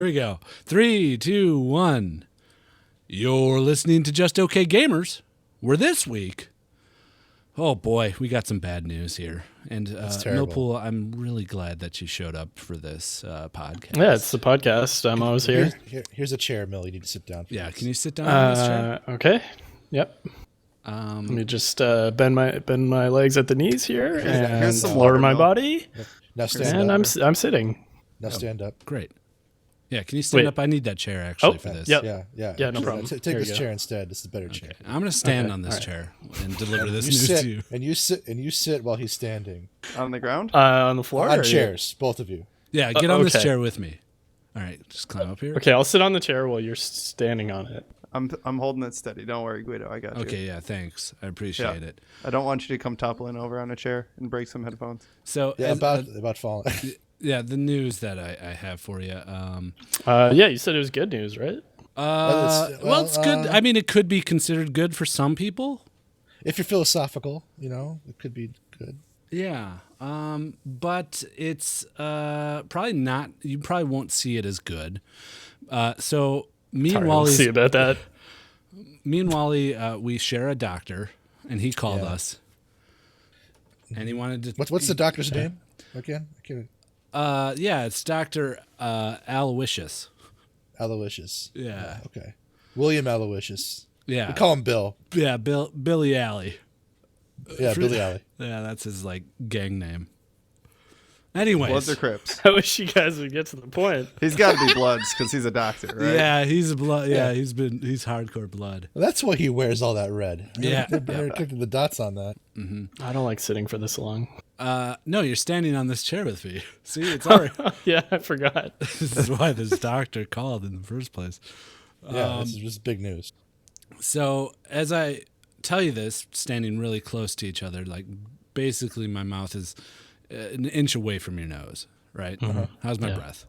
Here we go. 3, 2, 1. You're listening to Just Okay Gamers. Where this week, oh boy, we got some bad news here. And Milpool, I'm really glad that you showed up for this podcast. Yeah, it's the podcast. I'm always here. Here's a chair, Mill. You need to sit down. This. Can you sit down on this chair? Okay. Yep. Let me just bend my legs at the knees here and lower my body. Now stand up. And I'm sitting. Now stand up. Great. Yeah, can you stand up? I need that chair actually for this. Yep. Yeah, no problem. Take this chair instead. This is a better chair. I'm going to stand on this chair and deliver this news to you. And you sit while he's standing. On the ground? On the floor? On chairs, both of you. Yeah, get on this chair with me. All right, just climb up here. Okay, I'll sit on the chair while you're standing on it. I'm holding it steady. Don't worry, Guido. I got you. Okay, yeah, thanks. I appreciate it. I don't want you to come toppling over on a chair and break some headphones. So about falling. Yeah, the news that I have for you. Yeah, you said it was good news, right? It's good. I mean, it could be considered good for some people. If you're philosophical, it could be good. Yeah, but it's probably not. You probably won't see it as good. So me and Wally see about that. Me and Wally, we share a doctor, and he called us, and he wanted to. What's the doctor's name again? It's Dr. Aloysius. Aloysius. Yeah. Okay. William Aloysius. Yeah. We call him Bill. Yeah, Billy Alley. Yeah, Billy Alley. Yeah, that's his gang name. Anyways. Bloods or Crips? I wish you guys would get to the point. He's got to be Bloods because he's a doctor, right? Yeah, he's a blood. Yeah, he's hardcore blood. Well, that's why he wears all that red. Yeah. They're clicking the dots on that. Mm-hmm. I don't like sitting for this long. No, you're standing on this chair with me. See, it's all right. Yeah, I forgot. This is why this doctor called in the first place. Yeah, this is just big news. So as I tell you this, standing really close to each other, like basically my mouth is an inch away from your nose, right? Mm-hmm. How's my breath?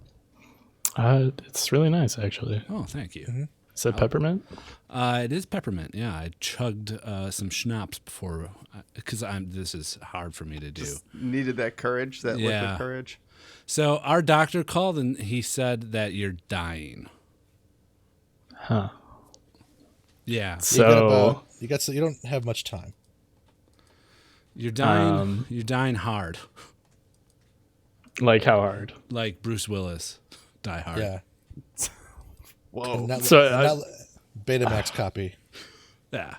It's really nice, actually. Oh, thank you. Mm-hmm. Is that peppermint? It is peppermint. Yeah, I chugged some schnapps before because this is hard for me to do. Just needed that courage, that liquid courage. So our doctor called and he said that you're dying. Huh. Yeah. So you don't have much time. You're dying. You're dying hard. Like how hard? Like Bruce Willis, Die Hard. Yeah. Whoa. Betamax copy. Yeah.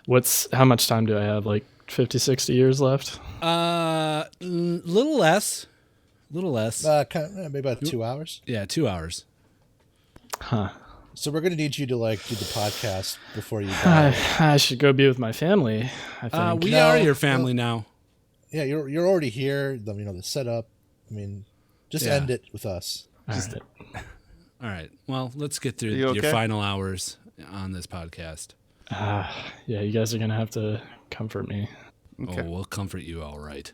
How much time do I have? Like 50, 60 years left? Little less. Maybe about 2 hours. Yeah, 2 hours. Huh. So we're gonna need you to do the podcast before you die. I should go be with my family. I think we are your family now. Yeah, you're already here. The setup. I mean, just end it with us. All right. Well, let's get through your final hours on this podcast. Yeah, you guys are gonna have to comfort me. Okay. Oh, we'll comfort you all right.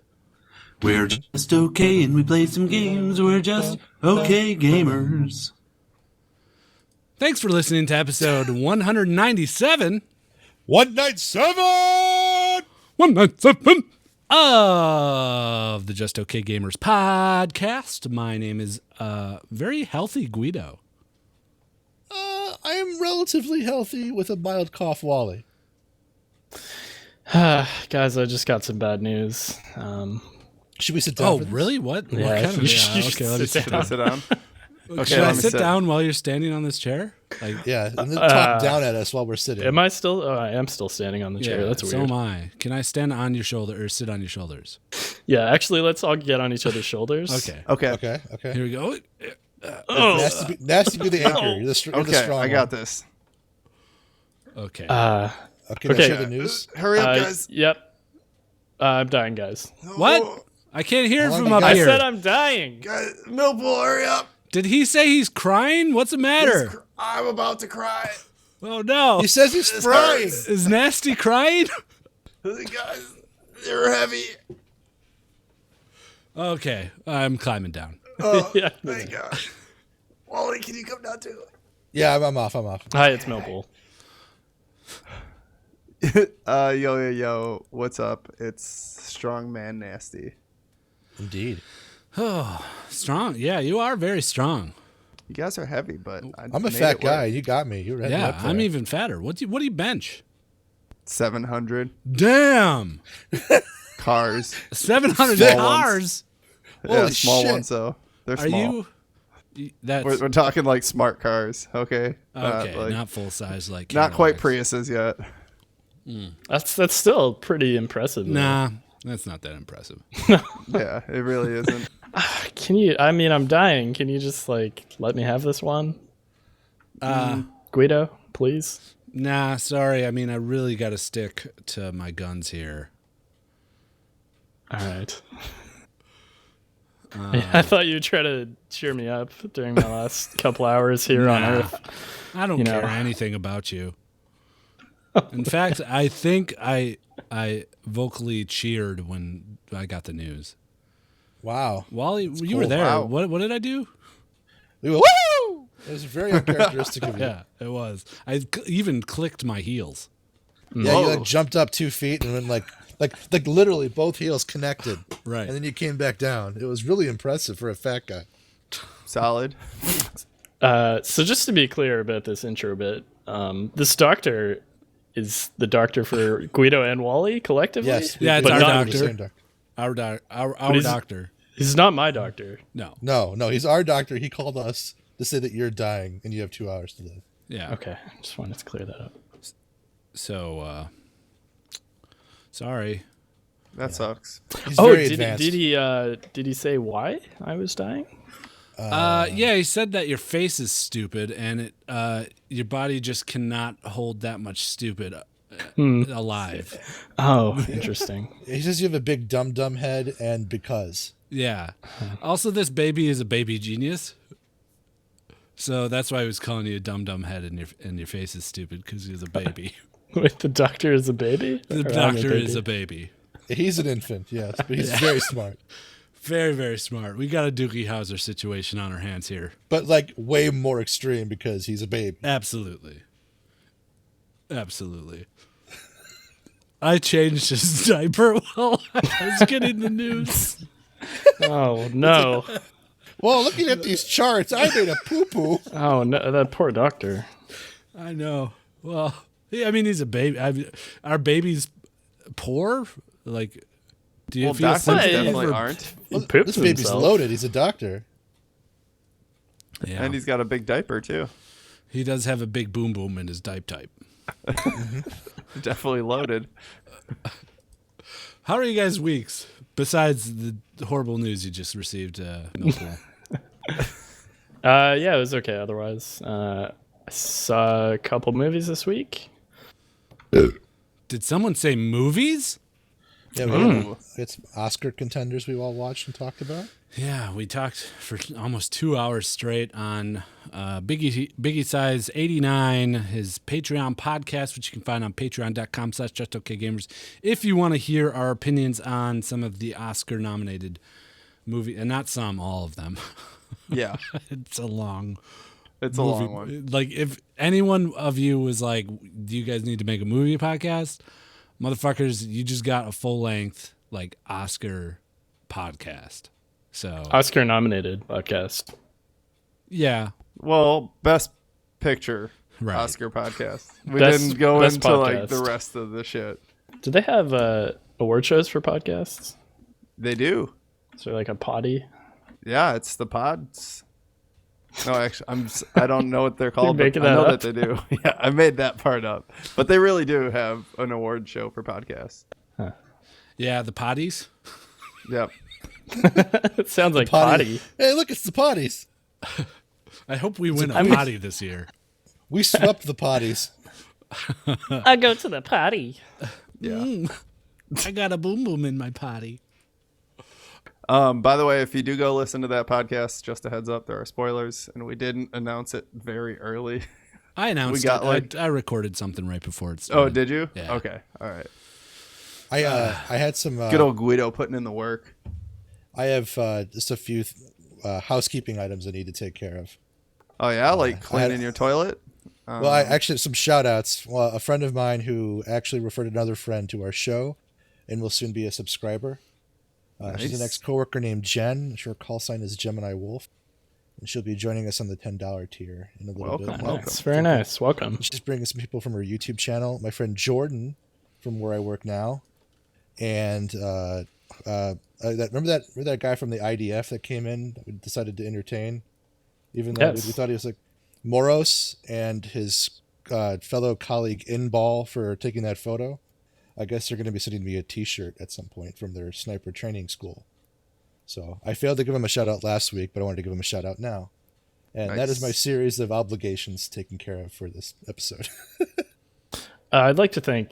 We're just okay and we play some games. We're just okay gamers. Thanks for listening to episode 197. 197! 197 of the Just Okay Gamers podcast. My name is Very Healthy Guido. I am relatively healthy with a mild cough, Wally. Guys, I just got some bad news. Should we sit down? Oh, really? What? Yeah, what kind of? Okay, let me sit down. Sit down. Okay, Should I sit down while you're standing on this chair? Yeah, and then talk down at us while we're sitting. Am I still? Oh, I am still standing on the chair. That's weird. So am I. Can I stand on your shoulder or sit on your shoulders? Yeah, actually, let's all get on each other's shoulders. Okay. Here we go. Nasty be the anchor. You're the strong I got this. Okay. Can I share the news? Hurry up, guys. Yep. I'm dying, guys. What? I can't hear from long up you got? here. I said I'm dying. Guys, Milpool, hurry up. Did he say he's crying? What's the matter? I'm about to cry. Oh, no. He says he's frying. Is Nasty crying? Guys, they're heavy. Okay. I'm climbing down. Oh, Yeah. thank God. Wally, can you come down too? Yeah, I'm off. Hi, it's Milpool. Yo, what's up? It's Strongman Nasty. Indeed. Oh, strong. Yeah, you are very strong. You guys are heavy, but I'm a fat guy. You got me. You're right. Yeah, I'm even fatter. What do you bench? 700 Damn. cars. 700 cars. Yeah, Holy small shit. ones though. They're Are small. That's We're talking like smart cars, okay? okay. Not full size like. Not quite Cadillacs. Priuses yet. That's still pretty impressive. Nah, that's not that impressive. Yeah, it really isn't. Can you? I mean, I'm dying. Can you just like let me have this one? Guido, please. Nah, sorry. I mean, I really got to stick to my guns here. All right. I thought you'd try to cheer me up during my last couple hours here on Earth. I don't care anything about you. In fact, I think I vocally cheered when I got the news. Wow. Wally, you were cool. there. Wow. What did I do? We went, woo! It was very uncharacteristic of you. Yeah, it was. I even clicked my heels. Yeah, you like jumped up 2 feet and went like literally both heels connected. Right. And then you came back down. It was really impressive for a fat guy. Solid. So just to be clear about this intro bit, this doctor is the doctor for Guido and Wally collectively? Yes. Yeah, it's we our got doctor. the same doctor. Our doctor. He's not my doctor. No. No, he's our doctor. He called us to say that you're dying and you have 2 hours to live. Yeah. Okay, just wanted to clear that up. So, sorry. That sucks. He's Oh, very did advanced. he say why I was dying? Yeah, he said that your face is stupid and your body just cannot hold that much stupid alive. Oh, interesting. He says you have a big dumb head and because. Yeah. Also, this baby is a baby genius. So that's why he was calling you a dumb head and your face is stupid because he's a baby. Wait, the doctor is a baby? The Or I'm doctor baby? is a baby. He's an infant, yes, but he's very smart. Very, very smart. We got a Doogie Howser situation on our hands here. But like way more extreme because he's a baby. Absolutely. Absolutely. I changed his diaper while I was getting the news. Oh, no. Well, looking at these charts, I made a poo-poo. Oh, no, that poor doctor. I know. Well, yeah, I mean, he's a baby. Our baby's poor? Like, do you Well, feel doctors sympathy definitely for- aren't. He poops This baby's himself. loaded. He's a doctor. Yeah. And he's got a big diaper too. He does have a big boom boom in his diaper type. Definitely loaded. How are you guys' weeks? Besides the horrible news you just received, Milpool. Yeah, it was okay otherwise. I saw a couple movies this week. Did someone say movies? Yeah, we had some Oscar contenders we all watched and talked about. Yeah, we talked for almost 2 hours straight on Biggie Size 89, his Patreon podcast, which you can find on patreon.com/justokgamers. If you want to hear our opinions on some of the Oscar-nominated movies, and not some, all of them. Yeah. It's a long It's a movie. long one. Like, if anyone of you was like, do you guys need to make a movie podcast? Motherfuckers, you just got a full-length, like, Oscar podcast. So, Oscar nominated podcast. yeah. Well, best picture Right. Oscar podcast. We Best- didn't go best into like the podcast. rest of the shit. Do they have award shows for podcasts? They do. Is there like a potty? Yeah, it's the pods. No, actually, I don't know what they're called, but making I know that that they do. Yeah, I made that part up. But they really do have an award show for podcasts. Yeah, the potties. Yep. It sounds like potty. Hey, look, it's the potties. I hope we win a potty this year. We swept the potties. I go to the potty. Yeah. I got a boom boom in my potty. By the way, if you do go listen to that podcast, just a heads up, there are spoilers, and we didn't announce it very early. I announced got, it. like- I recorded something right before it started. Oh, did you? Yeah. Okay. All right. I had some. Good old Guido putting in the work. I have just a few housekeeping items I need to take care of. Oh yeah, like cleaning your toilet. Well, I actually some shout outs. Well, a friend of mine who actually referred another friend to our show and will soon be a subscriber. She's an Nice. ex-coworker named Jen. Her call sign is Gemini Wolf. and she'll be joining us on the $10 tier in a little bit. Welcome. That's very nice. Welcome. She's bringing some people from her YouTube channel. My friend Jordan, from where I work now, and remember that guy from the IDF that came in that we decided to entertain, even though we thought he was like Moros, and his fellow colleague Inball for taking that photo. I guess they're going to be sending me a T-shirt at some point from their sniper training school. So I failed to give him a shout out last week, but I wanted to give him a shout out now. And that is my series of obligations taken care of for this episode. I'd like to thank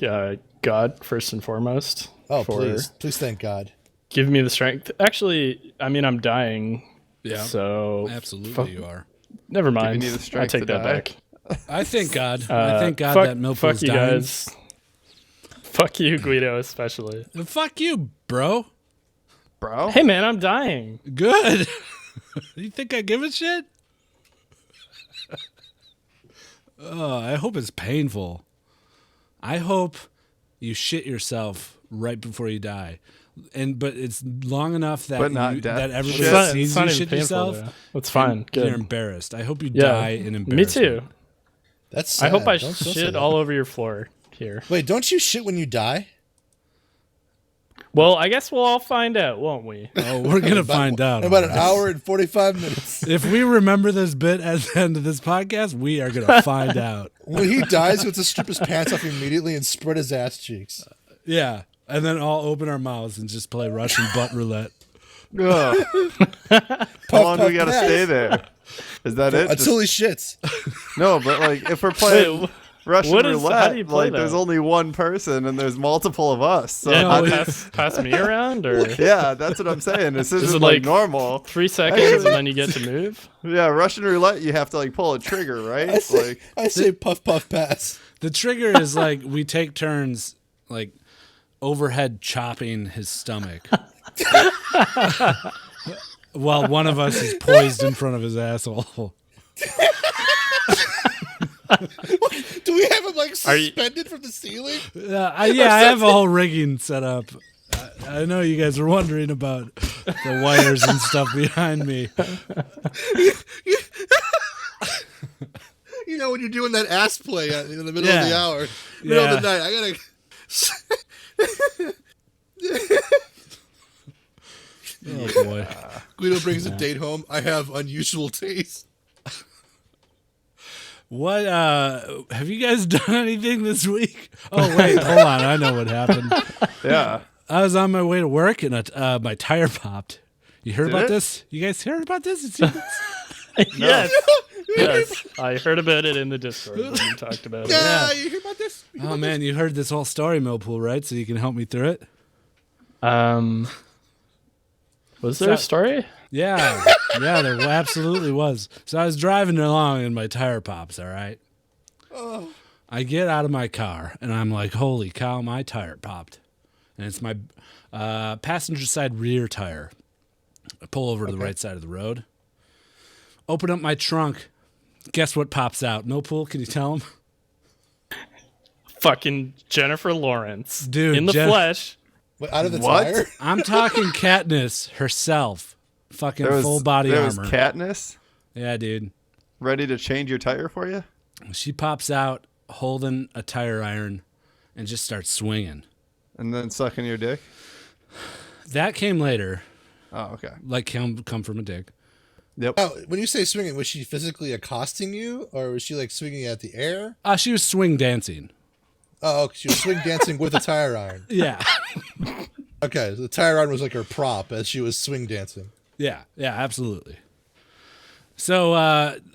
God first and foremost. Oh, please thank God. Give me the strength. Actually, I mean, I'm dying. Yeah. So absolutely, you are. Never mind. You the strength I take that back. I thank God. I thank God that Milpool's you dying. Guys. Fuck you, Guido, especially. Fuck you, bro. Bro? Hey, man, I'm dying. Good. You think I give a shit? Oh, I hope it's painful. I hope you shit yourself right before you die. But it's long enough that that everybody sees you shit yourself. That's fine. Good. You're embarrassed. I hope you die in embarrassment. Me too. That's sad. I hope I shit all over your floor here. Wait, don't you shit when you die? Well, I guess we'll all find out, won't we? Oh, we're going to find out. In about an hour and 45 minutes. If we remember this bit at the end of this podcast, we are going to find out. When he dies, we have to strip his pants off immediately and spread his ass cheeks. Yeah. And then all open our mouths and just play Russian butt roulette. How long do we got to stay there? Is that it? Until he shits. No, but like if we're playing Russian roulette, how do you play like that? there's only one person and there's multiple of us. So Pass me around, or yeah, that's what I'm saying. This isn't it like normal. 3 seconds and then you get to move. Yeah, Russian roulette, you have to like pull a trigger, right? I say puff puff pass. The trigger is like we take turns like overhead chopping his stomach while one of us is poised in front of his asshole. Do we have him like suspended from the ceiling? I have a whole rigging set up. I know you guys are wondering about the wires and stuff behind me. You know when you're doing that ass play in the middle of the hour, middle of the night, I gotta. Oh boy! Guido brings a date home. I have unusual taste. What have you guys done anything this week? Oh wait, hold on. I know what happened. Yeah. I was on my way to work and my tire popped. You heard about this? You guys heard about this? Yes. Yes. I heard about it in the Discord when you talked about it. Yeah, you hear about this? Oh man, you heard this whole story, Milpool, right? So you can help me through it? Was there a story? Yeah. Yeah, there absolutely was. So I was driving along and my tire pops, all right? Oh. I get out of my car and I'm like, holy cow, my tire popped. And it's my passenger side rear tire. I pull over to the right side of the road. Open up my trunk. Guess what pops out? Milpool, can you tell him? Fucking Jennifer Lawrence. Dude, in the flesh. Wait, out of the tire? I'm talking Katniss herself. Fucking full body armor. There was Katniss? Yeah, dude. Ready to change your tire for you? She pops out holding a tire iron and just starts swinging. And then sucking your dick? That came later. Oh, okay. Like come from a dick. Yep. Now, when you say swinging, was she physically accosting you, or was she like swinging at the air? She was swing dancing. Oh, she was swing dancing with a tire iron. Yeah. Okay, so the tire iron was like her prop as she was swing dancing. Yeah, absolutely. So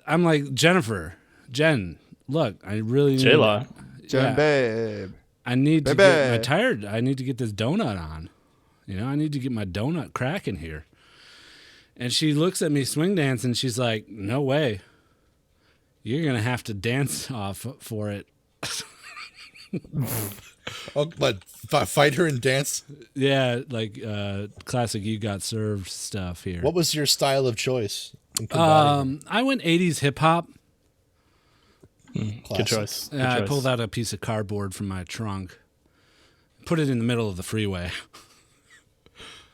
I'm like, Jen, look, I really need J-Law. Jen, babe. I need to get my tire. I need to get this donut on. You know, I need to get my donut cracking here. And she looks at me swing dance and she's like, no way. You're going to have to dance off for it. Oh, but fight her and dance? Yeah, like classic you got served stuff here. What was your style of choice? I went 80s hip hop. Good choice. I pulled out a piece of cardboard from my trunk, put it in the middle of the freeway.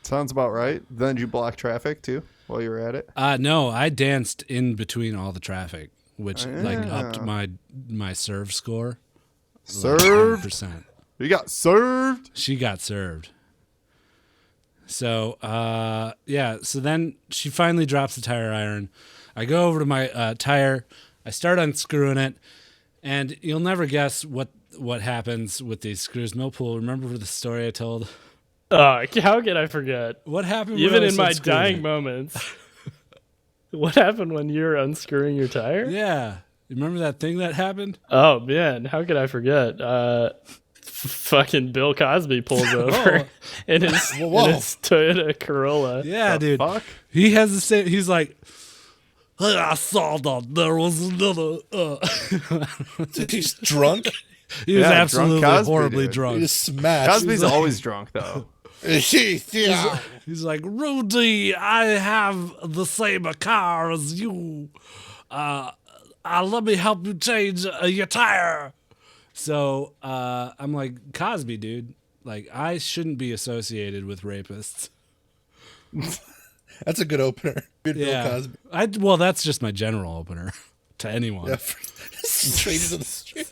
Sounds about right. Then did you block traffic too? while you were at it? No, I danced in between all the traffic, which like upped my serve score. Served? Like 100%. You got served? She got served. So, so then she finally drops the tire iron. I go over to my tire. I start unscrewing it, and you'll never guess what happens with these screws. Milpool, remember the story I told? How could I forget? What happened? Even in my dying moments. What happened when you're unscrewing your tire? Yeah. Remember that thing that happened? Oh, man. How could I forget? Fucking Bill Cosby pulls over in his Toyota Corolla. Yeah, dude. Fuck? He has the same. He's like, I saw that there was another. He's drunk. He was absolutely drunk Cosby, horribly dude. drunk. He just smashed. Cosby's always drunk, though. He's like, Rudy, I have the same car as you. Let me help you change your tire. So I'm like, Cosby, dude, like I shouldn't be associated with rapists. That's a good opener. Good Yeah. Bill Cosby. Well, that's just my general opener to anyone. Yeah, straight into the street.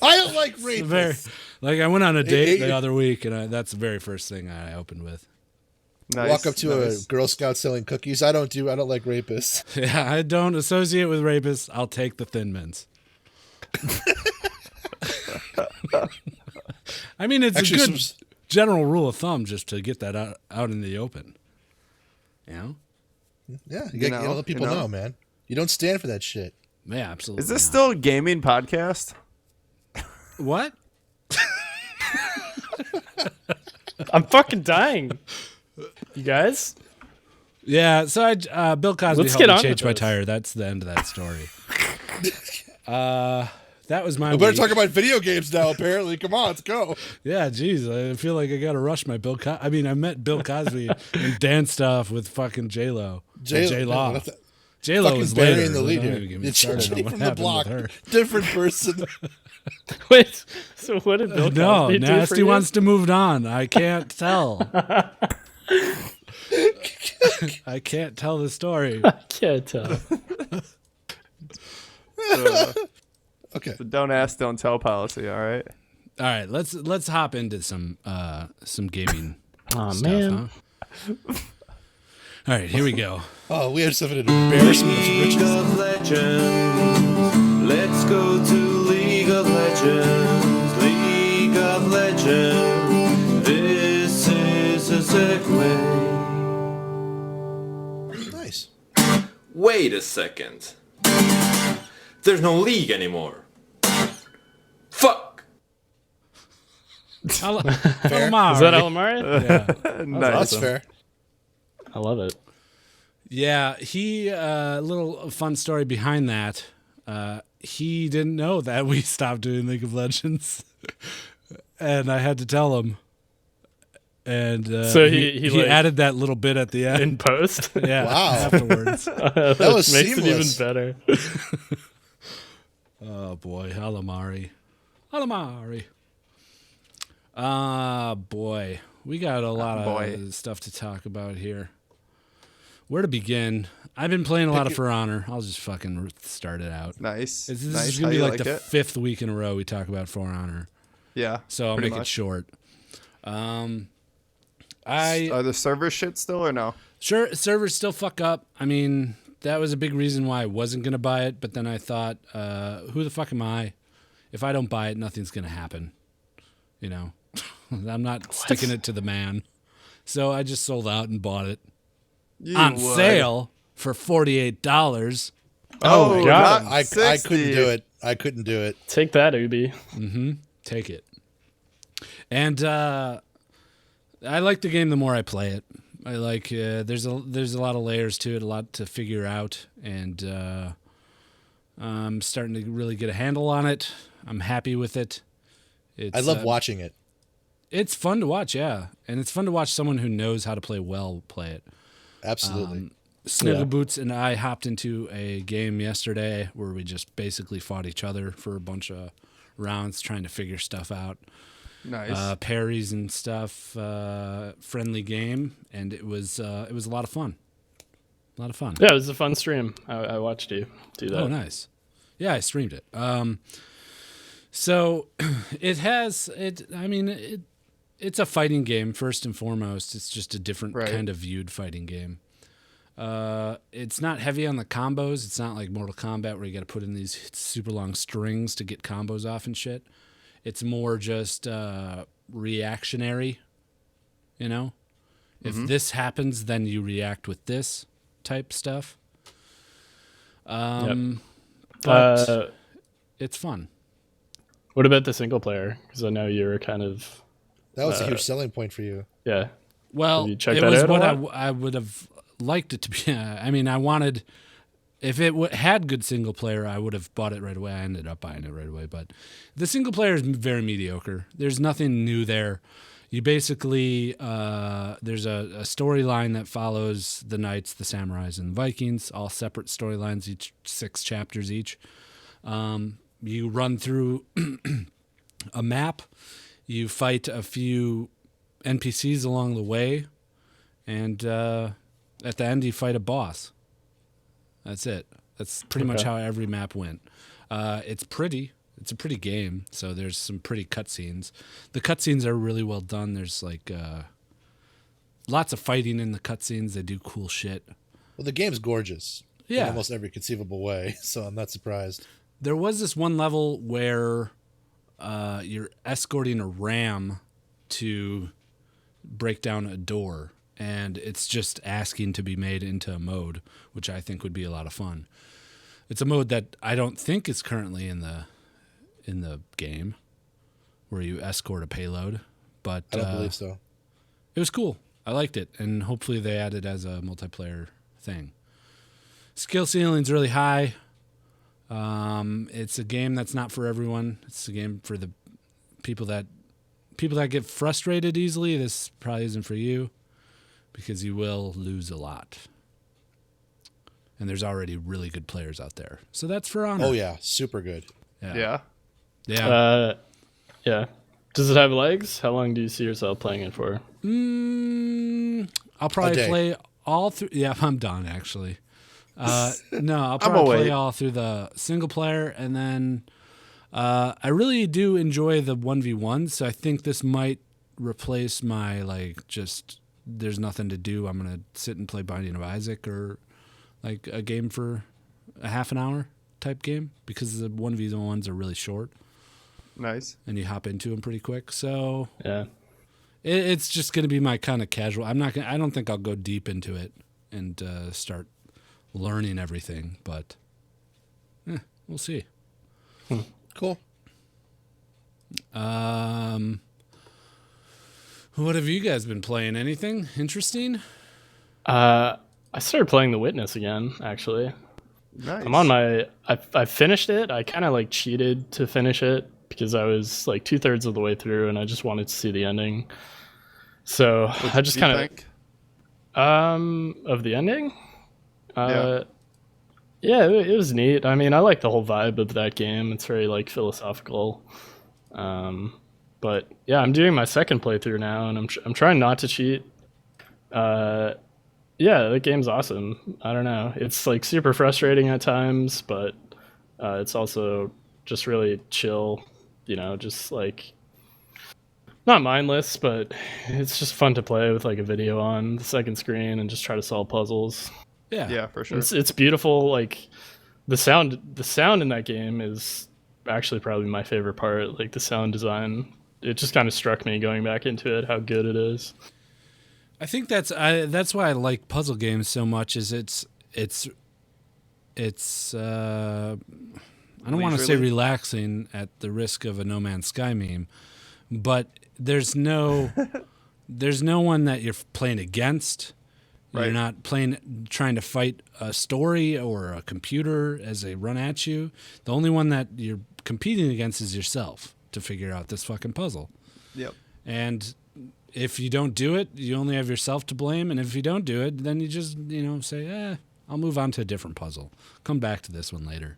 I don't like rapists. Like I went on a date the other week, and that's the very first thing I opened with. Nice, Walk up to a Girl Scout selling cookies. I don't like rapists. Yeah, I don't associate with rapists. I'll take the Thin Mints. I mean, it's Actually, a good general rule of thumb just to get that out in the open. You know? Yeah, you gotta let people know, man. You don't stand for that shit. Yeah, absolutely. Is this not. still a gaming podcast? What? I'm fucking dying. You guys? Yeah, so Bill Cosby Let's helped get me on change with my this. tire. That's the end of that story. That was my We better week. talk about video games now, apparently. Come on, let's go. Yeah, geez, I feel like I gotta rush my Bill Cosby. I mean, I met Bill Cosby and danced stuff with fucking J-Lo. J-Law. J-Lo Fucking was burying later. the lead Don't here. even get me It's started on Jenny what from the happened block. with her. Different person. Wait, so what did Bill No, Cosby do for Nasty you? wants to move on. I can't tell. I can't tell the story. I can't tell. Okay. The don't ask, don't tell policy. All right. All right, let's hop into some gaming Oh stuff, man. huh? All right, here we go. Oh, we had something an embarrassment of League riches. of Legends. Let's go to League of Legends. League of Legends. This is a segue. Nice. Wait a second. There's no league anymore. Fuck! Is that Alamari? Yeah. Nice. That's fair. I love it. Yeah, he little fun story behind that. He didn't know that we stopped doing League of Legends, and I had to tell him. And So he like, added that little bit at the end. in post. Yeah, Wow. afterwards. That was makes seamless. it even better. Oh boy, Alamari. Boy, we got a lot of stuff to talk about here. Where to begin? I've been playing a lot of For Honor. I'll just fucking start it out. Nice. This nice. is gonna How be you like the it? fifth week in a row we talk about For Honor. Yeah. So I'll pretty make it much. short. Are the servers shit still or no? Sure, servers still fuck up. I mean, that was a big reason why I wasn't going to buy it, but then I thought, who the fuck am I? If I don't buy it, nothing's going to happen. You know? I'm not sticking it to the man. So I just sold out and bought it on would. sale for $48. Oh, God. I couldn't do it. I couldn't do it. Take that, Ubi. Take it. And I like the game the more I play it. I like there's a lot of layers to it, a lot to figure out, and I'm starting to really get a handle on it. I'm happy with it. I love watching it. It's fun to watch, yeah, and it's fun to watch someone who knows how to play well play it. Absolutely. Snuggle Boots and I hopped into a game yesterday where we just basically fought each other for a bunch of rounds, trying to figure stuff out. Nice. Parries and stuff, friendly game, and it was a lot of fun. A lot of fun. Yeah, it was a fun stream. I watched you do that. Oh, nice. Yeah, I streamed it. So it has it. I mean, it's a fighting game first and foremost. It's just a different kind of viewed fighting game. It's not heavy on the combos. It's not like Mortal Kombat where you got to put in these super long strings to get combos off and shit. It's more just reactionary. You know, if this happens, then you react with this type stuff. But it's fun. What about the single player? Because I know you're kind of... That was a huge selling point for you. Yeah. Well, it was what I would have liked it to be. I mean, I wanted... If it had good single player, I would have bought it right away. I ended up buying it right away. But the single player is very mediocre. There's nothing new there. You basically... there's a storyline that follows the knights, the samurais, and the Vikings. All separate storylines, each 6 chapters each. You run through a map, you fight a few NPCs along the way, and at the end you fight a boss. That's it. That's pretty much how every map went. It's pretty. It's a pretty game, so there's some pretty cutscenes. The cutscenes are really well done. There's like lots of fighting in the cutscenes. They do cool shit. Well, the game's gorgeous. Yeah. In almost every conceivable way, so I'm not surprised. There was this one level where you're escorting a ram to break down a door, and it's just asking to be made into a mode, which I think would be a lot of fun. It's a mode that I don't think is currently in the game, where you escort a payload, but I don't believe so. It was cool. I liked it, and hopefully they add it as a multiplayer thing. Skill ceiling's really high. It's a game that's not for everyone. It's a game for the people that get frustrated easily. This probably isn't for you because you will lose a lot. And there's already really good players out there. So that's For Honor. Oh yeah, super good. Yeah. Yeah. Yeah. Does it have legs? How long do you see yourself playing it for? I'll probably play all through. Yeah, I'm done actually. No, I'll probably play all through the single player, and then I really do enjoy the 1v1, so I think this might replace my just there's nothing to do. I'm gonna sit and play Binding of Isaac or like a game for a half an hour type game because the 1v1s are really short. Nice. And you hop into them pretty quick. So yeah, it's just gonna be my kind of casual. I don't think I'll go deep into it and start learning everything, but we'll see. Cool. What have you guys been playing? Anything interesting? I started playing The Witness again, actually. Nice. I'm on I finished it. I kind of cheated to finish it because I was 2/3 of the way through and I just wanted to see the ending. So I just kind of the ending. Yeah, it was neat. I mean, I like the whole vibe of that game. It's very philosophical. But yeah, I'm doing my second playthrough now, and I'm trying not to cheat. Yeah, the game's awesome. I don't know. It's super frustrating at times, but it's also just really chill. Just not mindless, but it's just fun to play with a video on the second screen and just try to solve puzzles. Yeah, for sure. It's beautiful. The sound in that game is actually probably my favorite part. The sound design, it just kind of struck me going back into it how good it is. I think that's why I like puzzle games so much. Is it's I don't want to say relaxing at the risk of a No Man's Sky meme, but there's no one that you're playing against. Right. You're not trying to fight a story or a computer as they run at you. The only one that you're competing against is yourself to figure out this fucking puzzle. Yep. And if you don't do it, you only have yourself to blame. And if you don't do it, then you just, say, I'll move on to a different puzzle. Come back to this one later.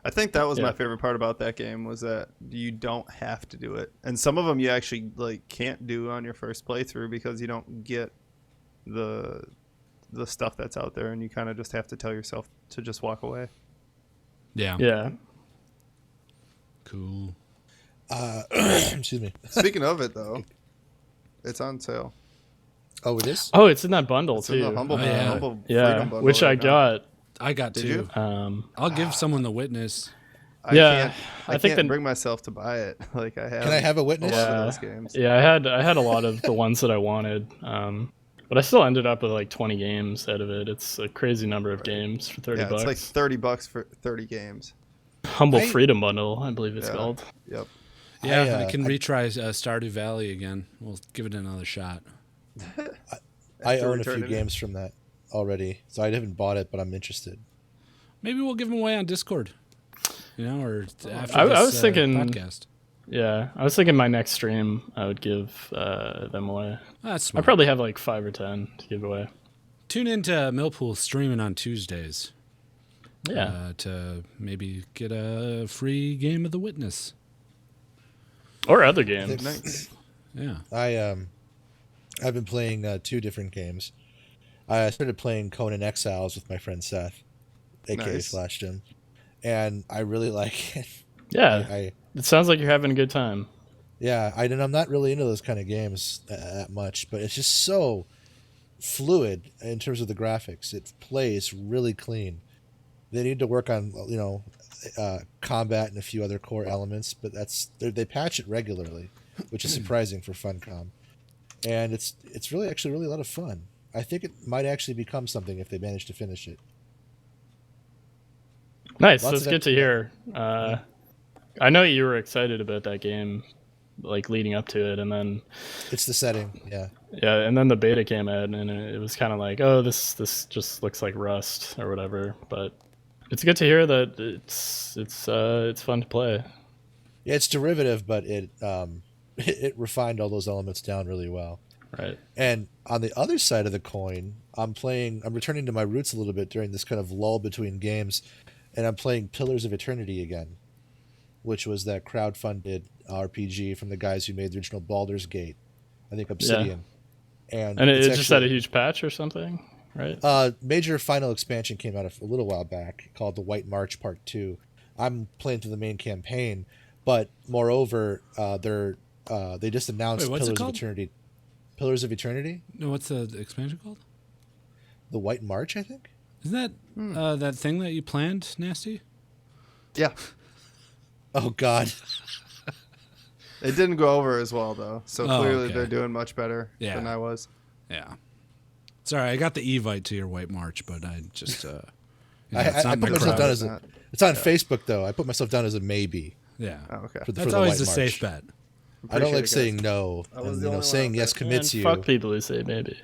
I think that was my favorite part about that game was that you don't have to do it. And some of them you actually can't do on your first playthrough because you don't get the the stuff that's out there, and you kind of just have to tell yourself to just walk away. Yeah. Yeah. Cool. Excuse me. Speaking of it, though, it's on sale. Oh, it is? Oh, it's in that bundle It's too. in the Humble Freedom Yeah, bundle which I right now. got. I got Did two. you? I'll give someone the witness. I Yeah, I think can't the- bring myself to buy it. Like I have. Can I have a witness? a lot of Yeah. those games. Yeah, I had a lot of the ones that I wanted, but I still ended up with like 20 games out of it. It's a crazy number of games for 30 Yeah, bucks. it's like $30 for 30 games. Humble Freedom Bundle, I believe it's Yeah. called. Yep. Yeah, I can retry Stardew Valley again. We'll give it another shot. I After own a few returning it. games from that already, so I haven't bought it, but I'm interested. Maybe we'll give them away on Discord. You know, or after I this was thinking- podcast. Yeah, I was thinking my next stream I would give them away. That's I smart. probably have like 5 or 10 to give away. Tune into Milpool streaming on Tuesdays. Yeah, To maybe get a free game of the witness. or other games. Nice. Yeah. I've been playing 2 different games. I started playing Conan Exiles with my friend Seth, aka Nice. Slash Jim, and I really like it. Yeah, I it sounds like you're having a good time. and I'm not really into those kind of games that much, but it's just so fluid in terms of the graphics. It plays really clean. They need to work on combat and a few other core elements, but they patch it regularly, which is surprising for Funcom. And it's actually really a lot of fun. I think it might actually become something if they manage to finish it. Nice, Lots that's of good to hear. I know you were excited about that game, like leading up to it, and then It's the setting, yeah. and then the beta came out, and it was kind of like, oh, this just looks like Rust or whatever. But it's good to hear that it's fun to play. Yeah, it's derivative, but it it refined all those elements down really well. Right. And on the other side of the coin, I'm returning to my roots a little bit during this kind of lull between games, and I'm playing Pillars of Eternity again, which was that crowdfunded RPG from the guys who made the original Baldur's Gate, I think Obsidian. And And it's it just had a actually- huge patch or something, right? major final expansion came out a little while back called the White March Part 2. I'm playing through the main campaign, but moreover, they just announced Wait, what's it Pillars of called? Eternity. Pillars of Eternity? No, what's the expansion called? The White March, I think? Isn't that that thing that you planned, Nasty? Yeah. Oh, God. It didn't go over as well, though. So Oh, clearly okay. they're doing much better Yeah. than I was. Yeah. Sorry, I got the Evite to your White March, but I just it's I not put my myself crowd. down as a. It's on Facebook, though. I put myself down as a maybe. Yeah. Oh, okay. For That's the always White a March. safe bet. I don't Appreciate like it, guys. saying no. I was And, the only one saying out yes there. commits And you. fuck people who say maybe.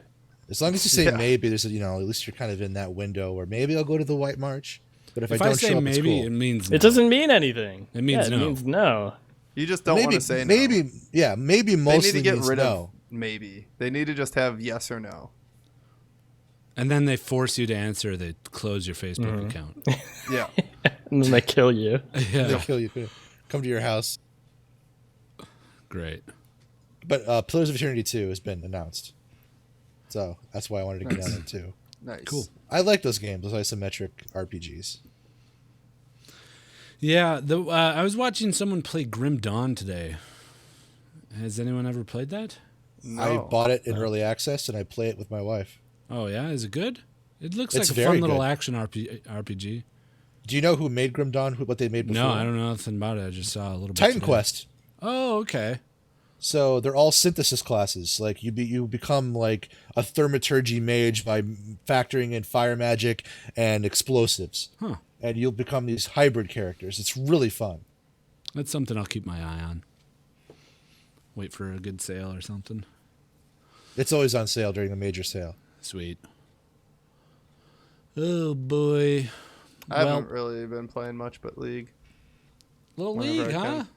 As long as you say Yeah. maybe, there's at least you're kind of in that window where maybe I'll go to the White March. But if If I I don't say show up, maybe, it's cool. it means no. It doesn't mean anything. It means It no. means no. You just don't want maybe, to say no. maybe, yeah, maybe They mostly need to get means rid no. of maybe. They need to just have yes or no. And then they force you to answer. They close your Facebook Mm-hmm. account. Yeah. And then they kill you. They'll Yeah. kill you. Come to your house. Great. But Pillars of Eternity 2 has been announced. So that's why I wanted to get on it too. Nice. Cool. I like those games, those isometric RPGs. Yeah. I was watching someone play Grim Dawn today. Has anyone ever played that? No. I bought it in early access and I play it with my wife. Oh yeah, is it good? It looks It's like a very fun little good. action RPG. Do you know who made Grim Dawn? What they made before? No, I don't know nothing about it. I just saw a little bit. Titan today. Quest. Oh, okay. So they're all synthesis classes. Like you become like a thaumaturgy mage by factoring in fire magic and explosives. Huh. And you'll become these hybrid characters. It's really fun. That's something I'll keep my eye on. Wait for a good sale or something. It's always on sale during the major sale. Sweet. Oh boy. I Well, haven't really been playing much but League. little whenever league, I huh? can.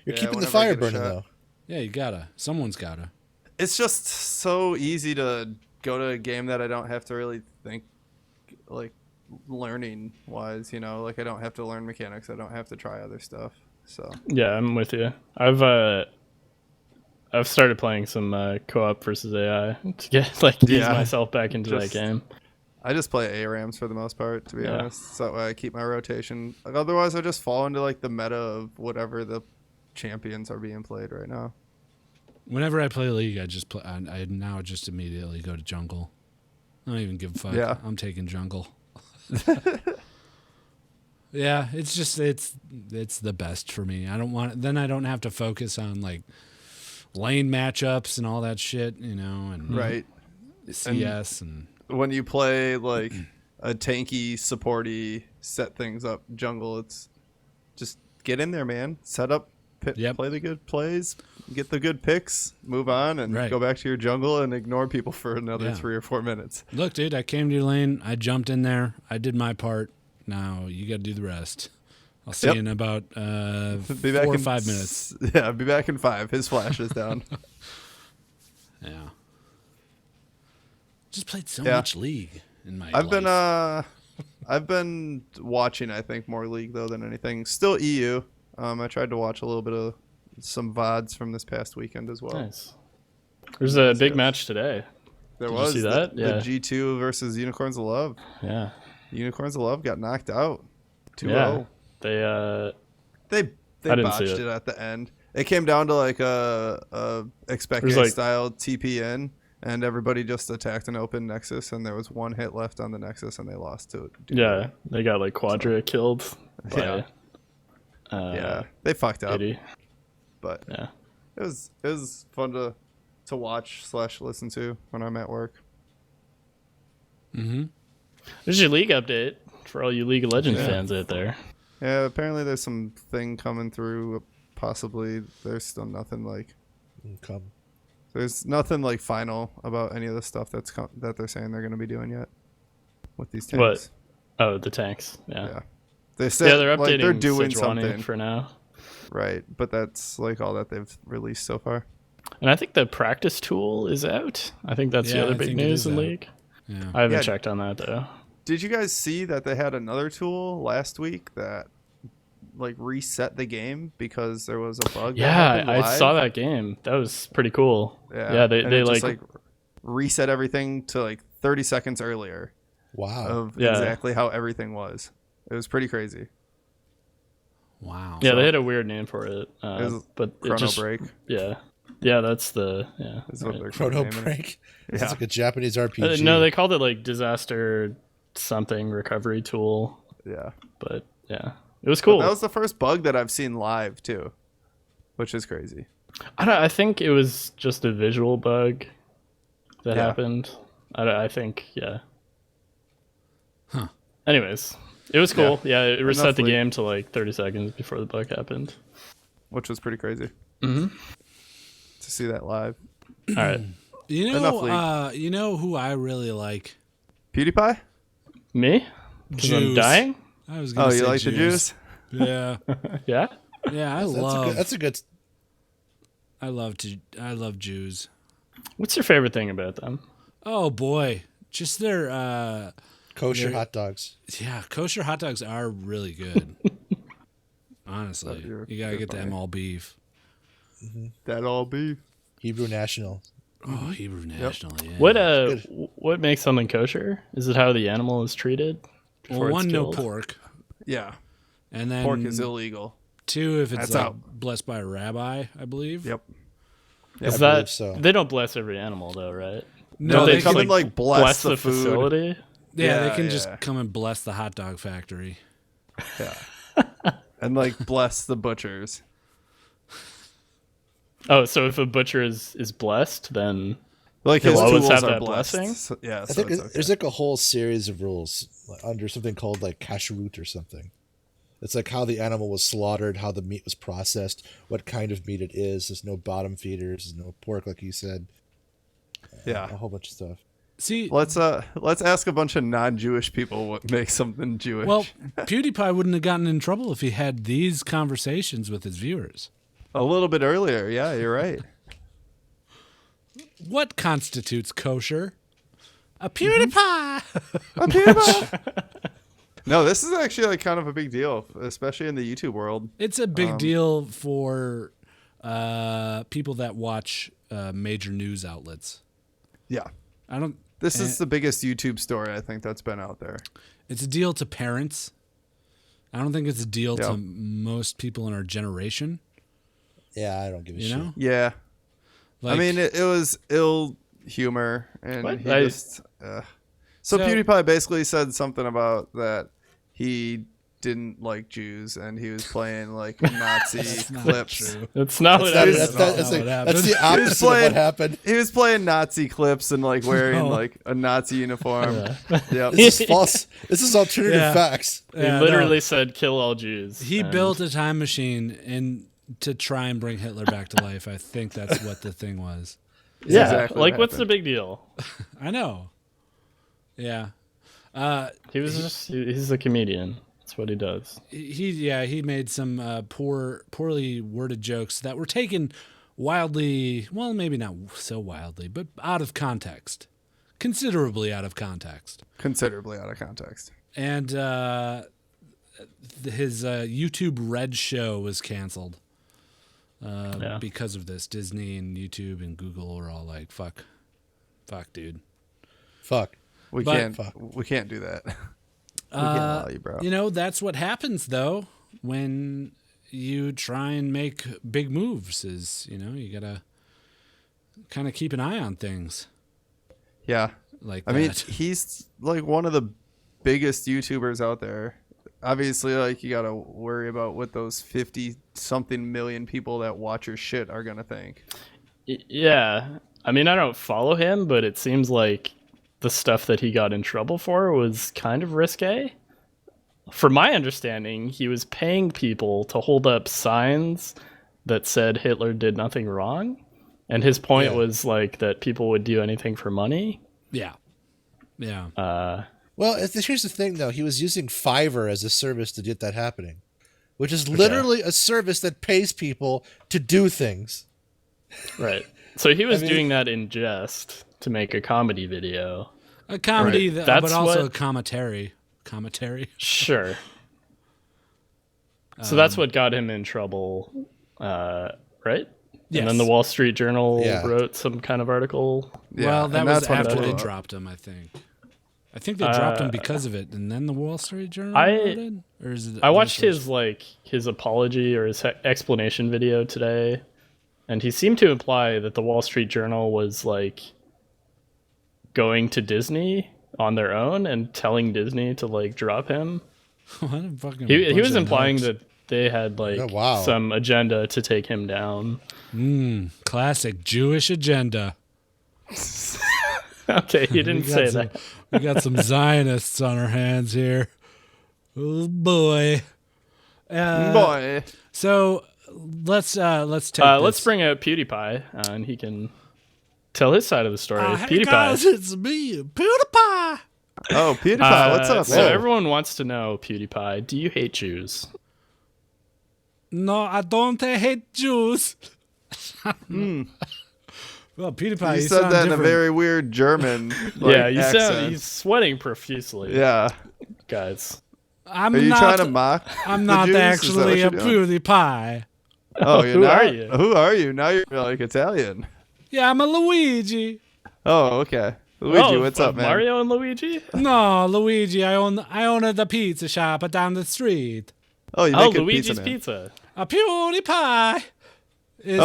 You're Yeah, keeping the whenever I fire get a burning shot. though. Yeah, you gotta. Someone's gotta. It's just so easy to go to a game that I don't have to really think, like, learning wise, like I don't have to learn mechanics. I don't have to try other stuff. So Yeah, I'm with you. I've started playing some co-op versus AI to get ease myself back into that game. I just play ARAMs for the most part, to be honest. So that way I keep my rotation. Like, otherwise, I just fall into like the meta of whatever the champions are being played right now. Whenever I play League, I just play. I now just immediately go to jungle. I don't even give a fuck. Yeah. I'm taking jungle. Yeah, it's just it's the best for me. I don't want. Then I don't have to focus on like lane matchups and all that shit, and Right. CS and when you play like a tanky, supporty, set things up jungle, it's just get in there, man. Set up, play the good plays, get the good picks, move on, and go back to your jungle and ignore people for another 3 or 4 minutes. Look, dude, I came to your lane. I jumped in there. I did my part. Now you got to do the rest. I'll see you in about 4 or 5 minutes. Yeah, I'll be back in 5. His flash is down. Yeah. Just played so much League in my life. I've been watching, I think, more League though than anything. Still EU. I tried to watch a little bit of some VODs from this past weekend as well. Nice. There's a big match today. Did you see that? The G2 versus Unicorns of Love. Yeah. Unicorns of Love got knocked out. 2-0. Yeah. They botched it at the end. It came down to like a expect style TPN, and everybody just attacked an open Nexus, and there was 1 hit left on the Nexus, and they lost to it. Yeah, they got like Quadra killed. By, they fucked up. 80. But it was fun to watch / listen to when I'm at work. Mm-hmm. There's your League update for all you League of Legends fans out there. Yeah, apparently there's some thing coming through. Possibly there's still nothing like there's nothing like final about any of the stuff that they're saying they're going to be doing yet with these tanks. What? Oh, the tanks. Yeah. They said they're updating. Like, they're doing Sejuani something for now. Right, but that's like all that they've released so far. And I think the practice tool is out. I think that's the other big news in League. Yeah. I haven't checked on that though. Did you guys see that they had another tool last week that like reset the game because there was a bug? Yeah, I saw that game. That was pretty cool. Yeah, they just, like reset everything to like 30 seconds earlier. Wow. Of exactly how everything was. It was pretty crazy. Wow. Yeah, they had a weird name for it. But Chrono it just, Break. Yeah. Yeah, that's the That's what they're Chrono naming it. Break. It's like a Japanese RPG. No, they called it like disaster something recovery tool. Yeah. But yeah, it was cool. But that was the first bug that I've seen live too, which is crazy. I think it was just a visual bug that happened. I think, Huh. Anyways, it was cool. Yeah, it reset the game to like 30 seconds before the bug happened. Which was pretty crazy. Mm-hmm. To see that live. All right. You know who I really like? PewDiePie? Me? Because I'm dying? I was gonna say you like the Jews? Yeah. Yeah? Yeah, I love Jews. What's your favorite thing about them? Oh boy, just their kosher hot dogs. Yeah, kosher hot dogs are really good. Honestly, you gotta get them all beef. Mm-hmm. That all beef. Hebrew National. Oh, Hebrew National. Yeah. What makes something kosher? Is it how the animal is treated? Well, one, no pork. Yeah. And then pork is illegal. 2, if it's blessed by a rabbi, I believe. Yep. Is that so? They don't bless every animal though, right? No, they can like bless the food. Facility. Yeah, they can just come and bless the hot dog factory. Yeah. And like bless the butchers. Oh, so if a butcher is blessed, then like he'll his always tools have are that blessed. blessing. So, yeah, I think there's like a whole series of rules under something called like kashrut or something. It's like how the animal was slaughtered, how the meat was processed, what kind of meat it is. There's no bottom feeders, there's no pork, like you said. Yeah, a whole bunch of stuff. See, let's ask a bunch of non-Jewish people what makes something Jewish. Well, PewDiePie wouldn't have gotten in trouble if he had these conversations with his viewers. A little bit earlier, yeah, you're right. What constitutes kosher? A PewDiePie! A PewDiePie! No, this is actually like kind of a big deal, especially in the YouTube world. It's a big deal for people that watch major news outlets. Yeah. I don't. This is the biggest YouTube story I think that's been out there. It's a deal to parents. I don't think it's a deal to most people in our generation. Yeah, I don't give a shit. Know? Yeah. Like, I mean, it was ill humor, and So PewDiePie basically said something about that he didn't like Jews, and he was playing like Nazi clips. That's not what happened. That's the opposite of what happened. He was playing Nazi clips and like wearing like a Nazi uniform. Yep. This is false. This is alternative facts. He literally said "kill all Jews." He built a time machine and to try and bring Hitler back to life. I think that's what the thing was. Yeah, exactly like what's the big deal? I know. Yeah. He's a comedian. That's what he does. He made some poorly worded jokes that were taken wildly, well, maybe not so wildly, but out of context. Considerably out of context. And his YouTube Red show was canceled because of this. Disney and YouTube and Google were all like, fuck, dude. Fuck. We can't do that. We can't allow you, bro. You know, that's what happens though when you try and make big moves. Is you gotta kind of keep an eye on things. Yeah, I mean, he's like one of the biggest YouTubers out there. Obviously, like you gotta worry about what those 50-something million people that watch your shit are gonna think. Yeah, I mean, I don't follow him, but it seems like the stuff that he got in trouble for was kind of risque. From my understanding, he was paying people to hold up signs that said Hitler did nothing wrong. And his point was like that people would do anything for money. Yeah. Yeah. Well, here's the thing, though. He was using Fiverr as a service to get that happening, which is literally a service that pays people to do things. Right. So he was doing that in jest to make a comedy video. A comedy, but also a commentary. Sure. So that's what got him in trouble, right? Yes. And then the Wall Street Journal wrote some kind of article. Yeah. Well, that was after they dropped him, I think. I think they dropped him because of it, and then the Wall Street Journal wrote it? Or is it? I watched his apology or his explanation video today, and he seemed to imply that the Wall Street Journal was like going to Disney on their own and telling Disney to like drop him. He was implying that they had like some agenda to take him down. Classic Jewish agenda. Okay, he didn't say that. We got some Zionists on our hands here. Oh boy. So let's bring out PewDiePie and he can tell his side of the story. Hey guys, it's me, PewDiePie. Oh, PewDiePie, what's up? So everyone wants to know, PewDiePie, do you hate Jews? No, I don't hate Jews. Well, PewDiePie, you said that in a very weird German accent. He's sweating profusely. Yeah. Guys. Are you trying to mock I'm not Jews? actually a PewDiePie. Oh, you're Who not? are you? Who are you? Now you're like Italian. Yeah, I'm a Luigi. Oh, okay. Luigi, what's up, man? Mario and Luigi? No, Luigi. I own the pizza shop down the street. Oh, you make Luigi's pizza. A PewDiePie is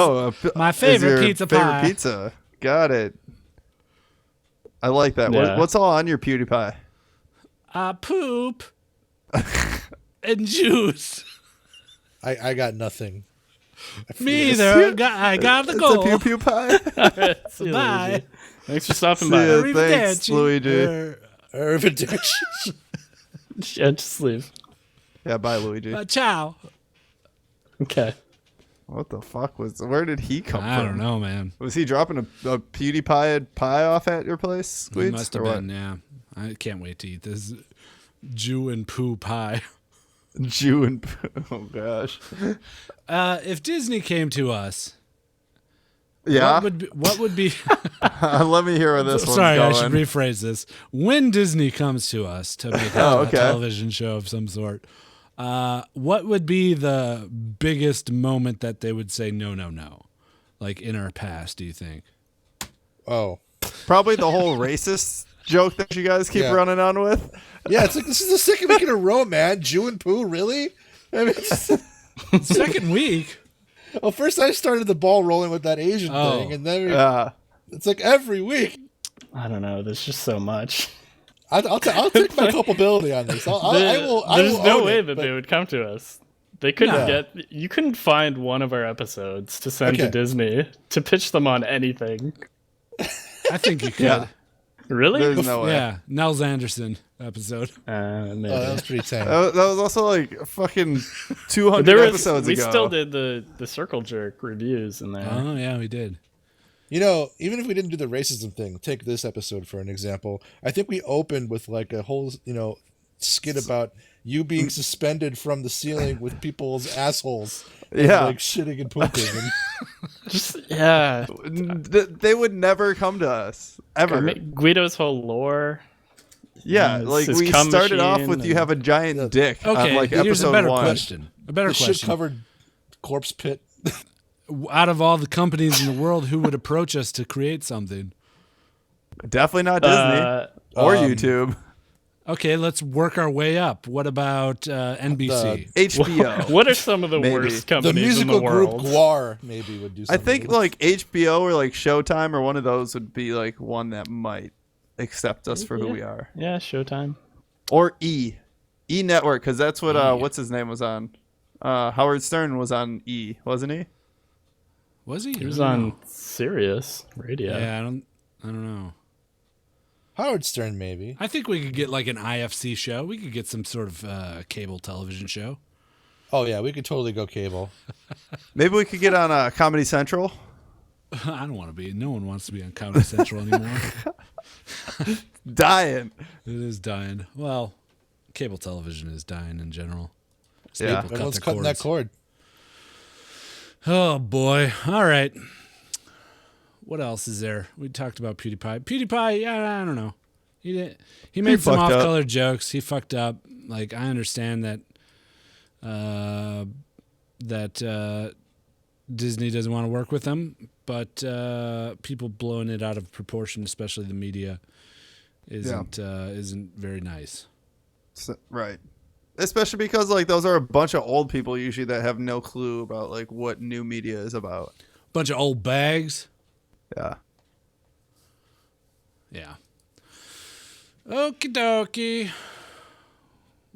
my is favorite your pizza favorite pie. Pizza. Got it. I like that. Yeah. What's all on your PewDiePie? Poop and juice. I got nothing. Me either. I got the goal. It's a Pew Pie. See you, Bye. Luigi. Thanks for stopping by. Thanks, Luigi. Yeah, just leave. Yeah, bye, Luigi. Ciao. Okay. What the fuck where did he come from? I don't know, man. Was he dropping a PewDiePie pie off at your place? It must have been, yeah. I can't wait to eat this Jew and poo pie. Jew and poo. Oh, gosh. If Disney came to us, yeah, what would be let me hear where this one's Sorry, going. I should rephrase this. When Disney comes to us to make a television show of some sort, What would be the biggest moment that they would say no, no, no? Like in our past, do you think? Oh, Probably the whole racist joke that you guys keep running on with. yeah. It's like this is the second week in a row, man. Jew and poo, really? I mean, Second week. well, first I started the ball rolling with that Asian thing, and then it's like every week. I don't know. There's just so much. I'll take my culpability on this. There's no way that they would come to us. They couldn't you couldn't find one of our episodes to send to Disney to pitch them on anything. I think you could. Yeah. Really? There's no way. Yeah, Nels Anderson episode. Maybe. that was pretty tame. That was also like fucking 200 episodes we ago. We still did the Circle Jerk reviews in there. Oh, yeah, we did. You know, even if we didn't do the racism thing, take this episode for an example. I think we opened with like a whole, skit about you being suspended from the ceiling with people's assholes. Yeah. Like shitting and pooping. And Just yeah. They would never come to us ever. Guido's whole lore. Yeah, his like we cum started off machine with you have a giant dick Okay, on like here's episode a better 1. question. A better the question. shit-covered corpse pit. Out of all the companies in the world, who would approach us to create something? Definitely not Disney or YouTube. Okay, let's work our way up. What about NBC? HBO. What are some of the Maybe. worst The companies musical in the group world? Guar maybe would do I something. think like HBO or like Showtime or one of those would be like one that might accept us for who we are. Yeah, Showtime. Or E Network, because that's what what's his name was on. Howard Stern was on E, wasn't he? Was he? He was on Sirius Radio. Yeah, I don't know. Howard Stern maybe. I think we could get like an IFC show. We could get some sort of cable television show. Oh yeah, we could totally go cable. Maybe we could get on Comedy Central. I don't want to be. No one wants to be on Comedy Central anymore. Dying. It is dying. Well, cable television is dying in general. Yeah. People cut Everyone's their cutting that cords. cord. Oh boy! All right. What else is there? We talked about PewDiePie. PewDiePie, yeah, I don't know. He made some fucked up. off-color jokes. He fucked up. Like I understand that Disney doesn't want to work with him, but people blowing it out of proportion, especially the media, isn't very nice. Right. Especially because like those are a bunch of old people usually that have no clue about like what new media is about. Bunch of old bags. Yeah. Yeah. Okie dokie.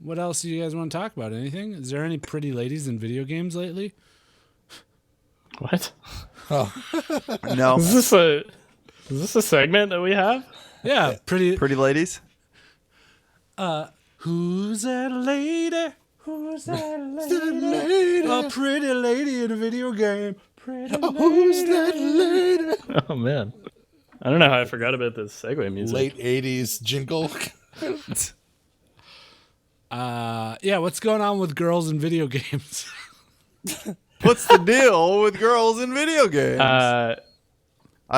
What else do you guys want to talk about? Anything? Is there any pretty ladies in video games lately? What? No. Is this a segment that we have? Yeah, pretty. Pretty ladies. Who's that lady? Who's that lady? A pretty lady in a video game. Pretty lady. Who's that lady? Oh man, I don't know how I forgot about this segue music. Late '80s jingle. Yeah, what's going on with girls in video games? What's the deal with girls in video games? I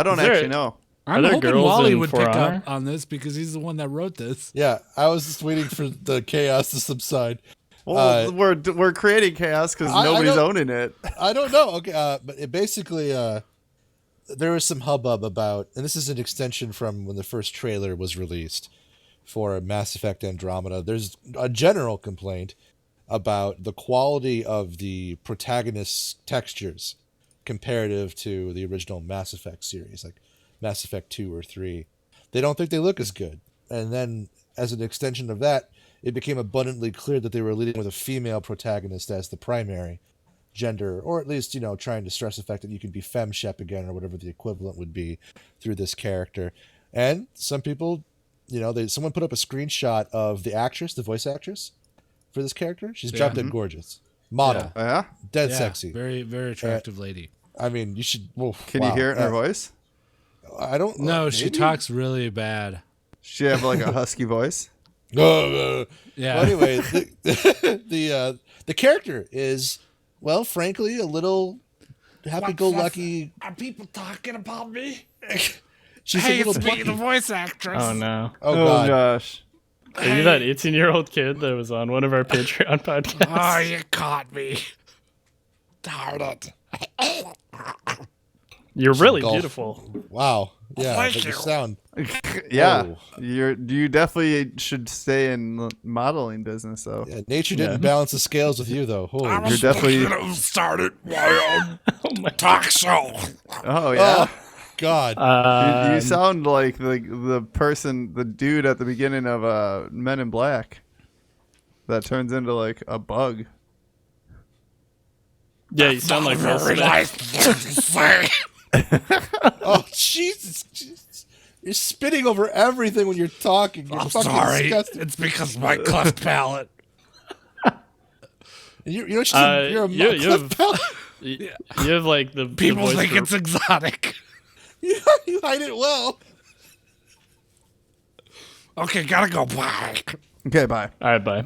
don't actually know. I'm there hoping girls Wally in would For pick Honor? up on this because he's the one that wrote this. Yeah, I was just waiting for the chaos to subside. Well, we're creating chaos because I nobody's don't- owning it. I don't know. Okay, but it basically, there was some hubbub about, and this is an extension from when the first trailer was released for Mass Effect Andromeda. There's a general complaint about the quality of the protagonist's textures comparative to the original Mass Effect series, like Mass Effect 2 or 3. They don't think they look as good. And then, as an extension of that, it became abundantly clear that they were leading with a female protagonist as the primary gender, or at least, trying to stress the fact that you can be femshep again, or whatever the equivalent would be through this character. And some people, someone put up a screenshot of the actress, the voice actress for this character. She's drop dead gorgeous. Model. Yeah. Dead Yeah, sexy. Very, very attractive lady. I mean, you should... Well, Can you hear it in her voice? I don't... No, she maybe? talks really bad. She have like a husky voice. Yeah. Well, anyway, the character is, well, frankly, a little happy-go-lucky. Are people talking about me? She's Hey, a little it's me, plucky. the voice actress. Oh no. Oh god. gosh. Are you that 18-year-old kid that was on one of our Patreon podcasts? Oh, you caught me. Darn it. You're really Golf. beautiful. Wow. Yeah, Thank but you you. sound. Yeah, Oh. you definitely should stay in the modeling business though. Yeah, nature didn't balance the scales with you, though. Holy You're definitely. started my own talk show. Oh yeah. Oh, God. You sound like the dude at the beginning of Men in Black that turns into like a bug. Yeah, you sound like Will Very Smith. nice thing to say. Oh, Jesus. You're spitting over everything when you're talking. You're I'm fucking sorry. disgusting. It's because of my cleft palate. You know, you're a you cleft have- palate. You have like the People the voice think for- it's exotic. You hide it well. Okay, gotta go. Bye. Okay, bye. All right, bye.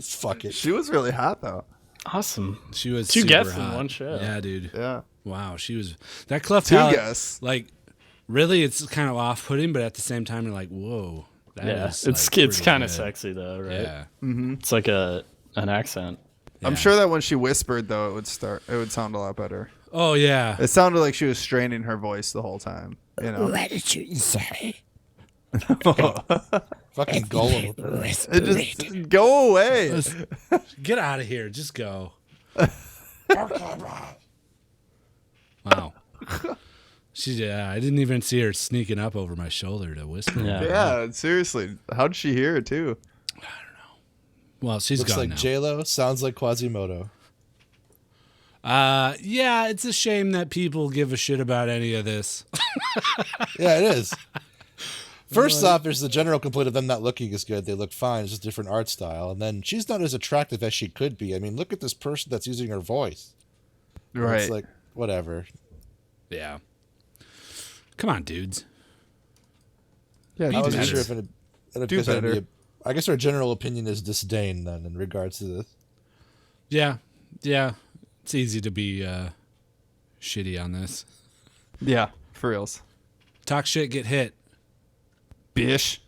Fuck it. She was really hot though. Awesome. She was Two super guests in hot. one show. Yeah, dude. Yeah. Wow, she was that cleft Two palate. guests. Like, really, it's kind of off-putting, but at the same time, you're like, whoa. That Yeah, is, it's like, it's pretty kind of good. sexy though, right? Yeah. It's like an accent. I'm Yeah. sure that when she whispered though, it would sound a lot better. Oh yeah. It sounded like she was straining her voice the whole time. You know. What did you say? Fucking golem. It just go away. Get out of here. Just go. Wow. I didn't even see her sneaking up over my shoulder to whisper. Yeah. Yeah, seriously. How did she hear it too? Well, she's Looks gone like now. J-Lo. Sounds like Quasimodo. Yeah, it's a shame that people give a shit about any of this. Yeah, it is. First off, there's the general complaint of them not looking as good. They look fine. It's just a different art style. And then she's not as attractive as she could be. I mean, look at this person that's using her voice. Right. It's like, whatever. Yeah. Come on, dudes. Yeah, I wasn't better. sure if it Do better. I guess our general opinion is disdain then in regards to this. Yeah. Yeah. It's easy to be shitty on this. Yeah, for reals. Talk shit, get hit. Bish.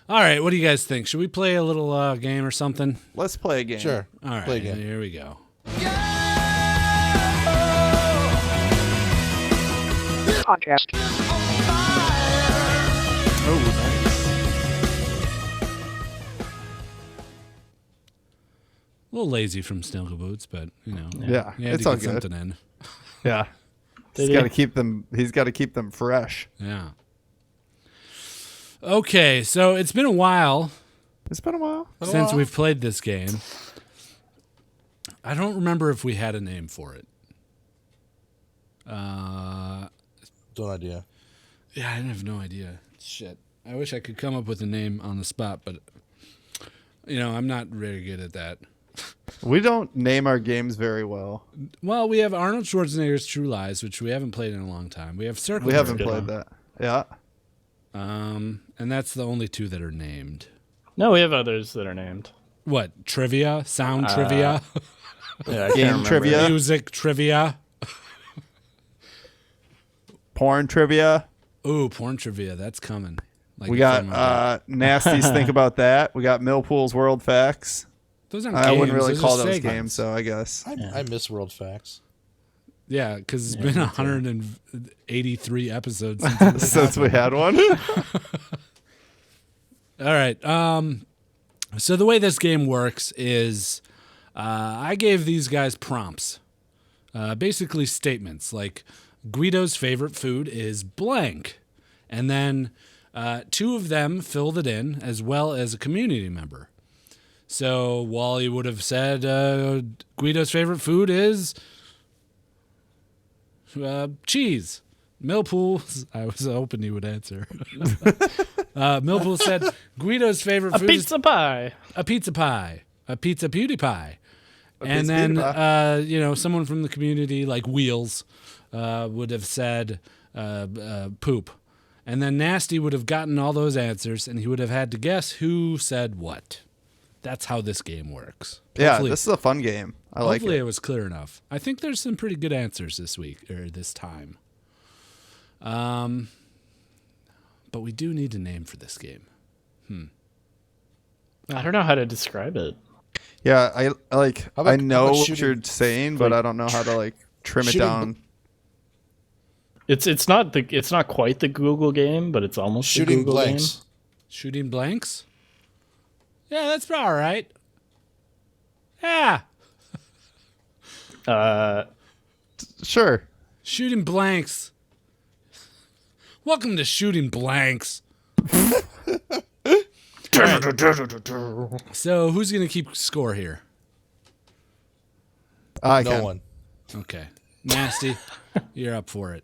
All right, what do you guys think? Should we play a little game or something? Let's play a game. Sure. All right, Play again. here we go. Podcast. Oh, nice. A little lazy from Snuggle Boots, but you know, Yeah, you had it's to all get good. something in. Yeah. He's got to keep them. He's got to keep them fresh. Yeah. Okay, so it's been a while It's been a while. since we've played this game. I don't remember if we had a name for it. No idea. Yeah, I have no idea. Shit. I wish I could come up with a name on the spot, but I'm not very good at that. We don't name our games very well. Well, we have Arnold Schwarzenegger's True Lies, which we haven't played in a long time. We have Circle We haven't Jerk, played that. Yeah. and that's the only two that are named. No, we have others that are named. What, trivia? Sound trivia? Yeah, I Game can't remember. trivia. Music trivia? Porn trivia. Ooh, porn trivia. That's coming. Like We a film got Nasties. Think about that. We got Milpool's World Facts. Those aren't I games. wouldn't really those call are those segments. games, so I guess. I miss World Facts. Yeah, because it's been 183 episodes since it was Since we had one. All right. So the way this game works is I gave these guys prompts, basically statements like Guido's favorite food is blank. And then two of them filled it in as well as a community member. So Wally would have said Guido's favorite food is cheese. Millpool, I was hoping he would answer. Millpool said Guido's favorite A food is pizza pie. a pizza pie, a pizza Pewdiepie. And pizza then, Pewdiepie. someone from the community like Wheels would have said poop. And then Nasty would have gotten all those answers, and he would have had to guess who said what. That's how this game works. Yeah, Hopefully- this is a fun game. I like Hopefully it. it was clear enough. I think there's some pretty good answers this week or this time. but we do need a name for this game. I don't know how to describe it. Yeah, I know what shooting- you're saying, but I don't know how to like trim it shooting- down. It's not quite the Google game, but it's almost the Shooting Google blanks. Shooting blanks? Yeah, that's all right. Yeah. game. Sure. Shooting blanks. Welcome to Shooting Blanks. So, who's going to keep score here? I No can. one. Okay. Nasty, you're up for it.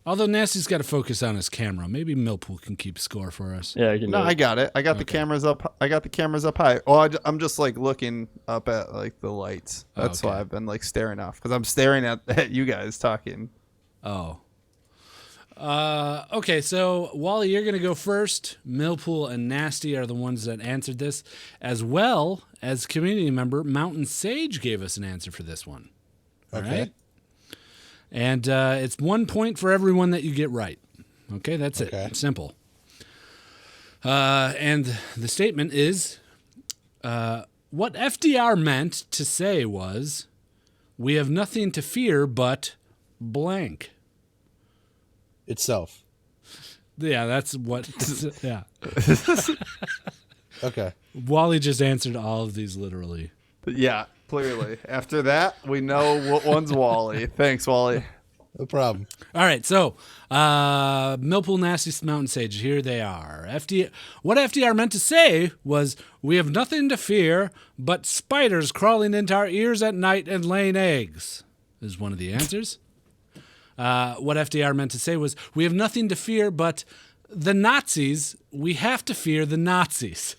Although Nasty's got to focus on his camera. Maybe Milpool can keep score for us. Yeah, I can do No, it. I got it. I got the cameras up. I got the cameras up high. Oh, I'm just like looking up at like the lights. That's okay. why I've been like staring off because I'm staring at you guys talking. Oh. Okay, so Wally, you're going to go first. Milpool and Nasty are the ones that answered this, as well as community member Mountain Sage gave us an answer for this one. All Okay. right? And it's 1 point for everyone that you get right. Okay, that's Okay. it. Simple. And the statement is, what FDR meant to say was, we have nothing to fear but blank. Itself. Yeah, that's what. Yeah. Okay. Wally just answered all of these literally. Yeah, clearly. After that, we know what one's Wally. Thanks, Wally. No problem. All right, so Milpool, Nasty, Mountain Sage, here they are. What FDR meant to say was, we have nothing to fear but spiders crawling into our ears at night and laying eggs, is one of the answers. What FDR meant to say was, we have nothing to fear but the Nazis. We have to fear the Nazis.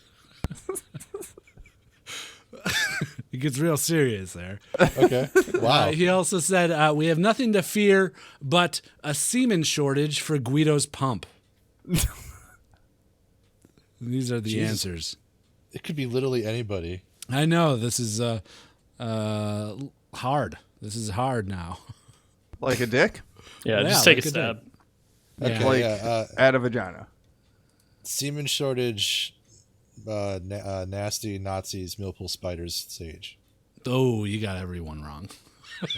It gets real serious there. Okay. Wow. He also said, we have nothing to fear but a semen shortage for Guido's pump. These are the Jesus. answers. It could be literally anybody. I know, this is hard. This is hard now. Like a dick? Yeah, Yeah, just take look a at stab. Okay. Yeah. Like Yeah. at a vagina. Semen shortage. Nasty Nazis, Millpool spiders, Sage. Oh, you got everyone wrong.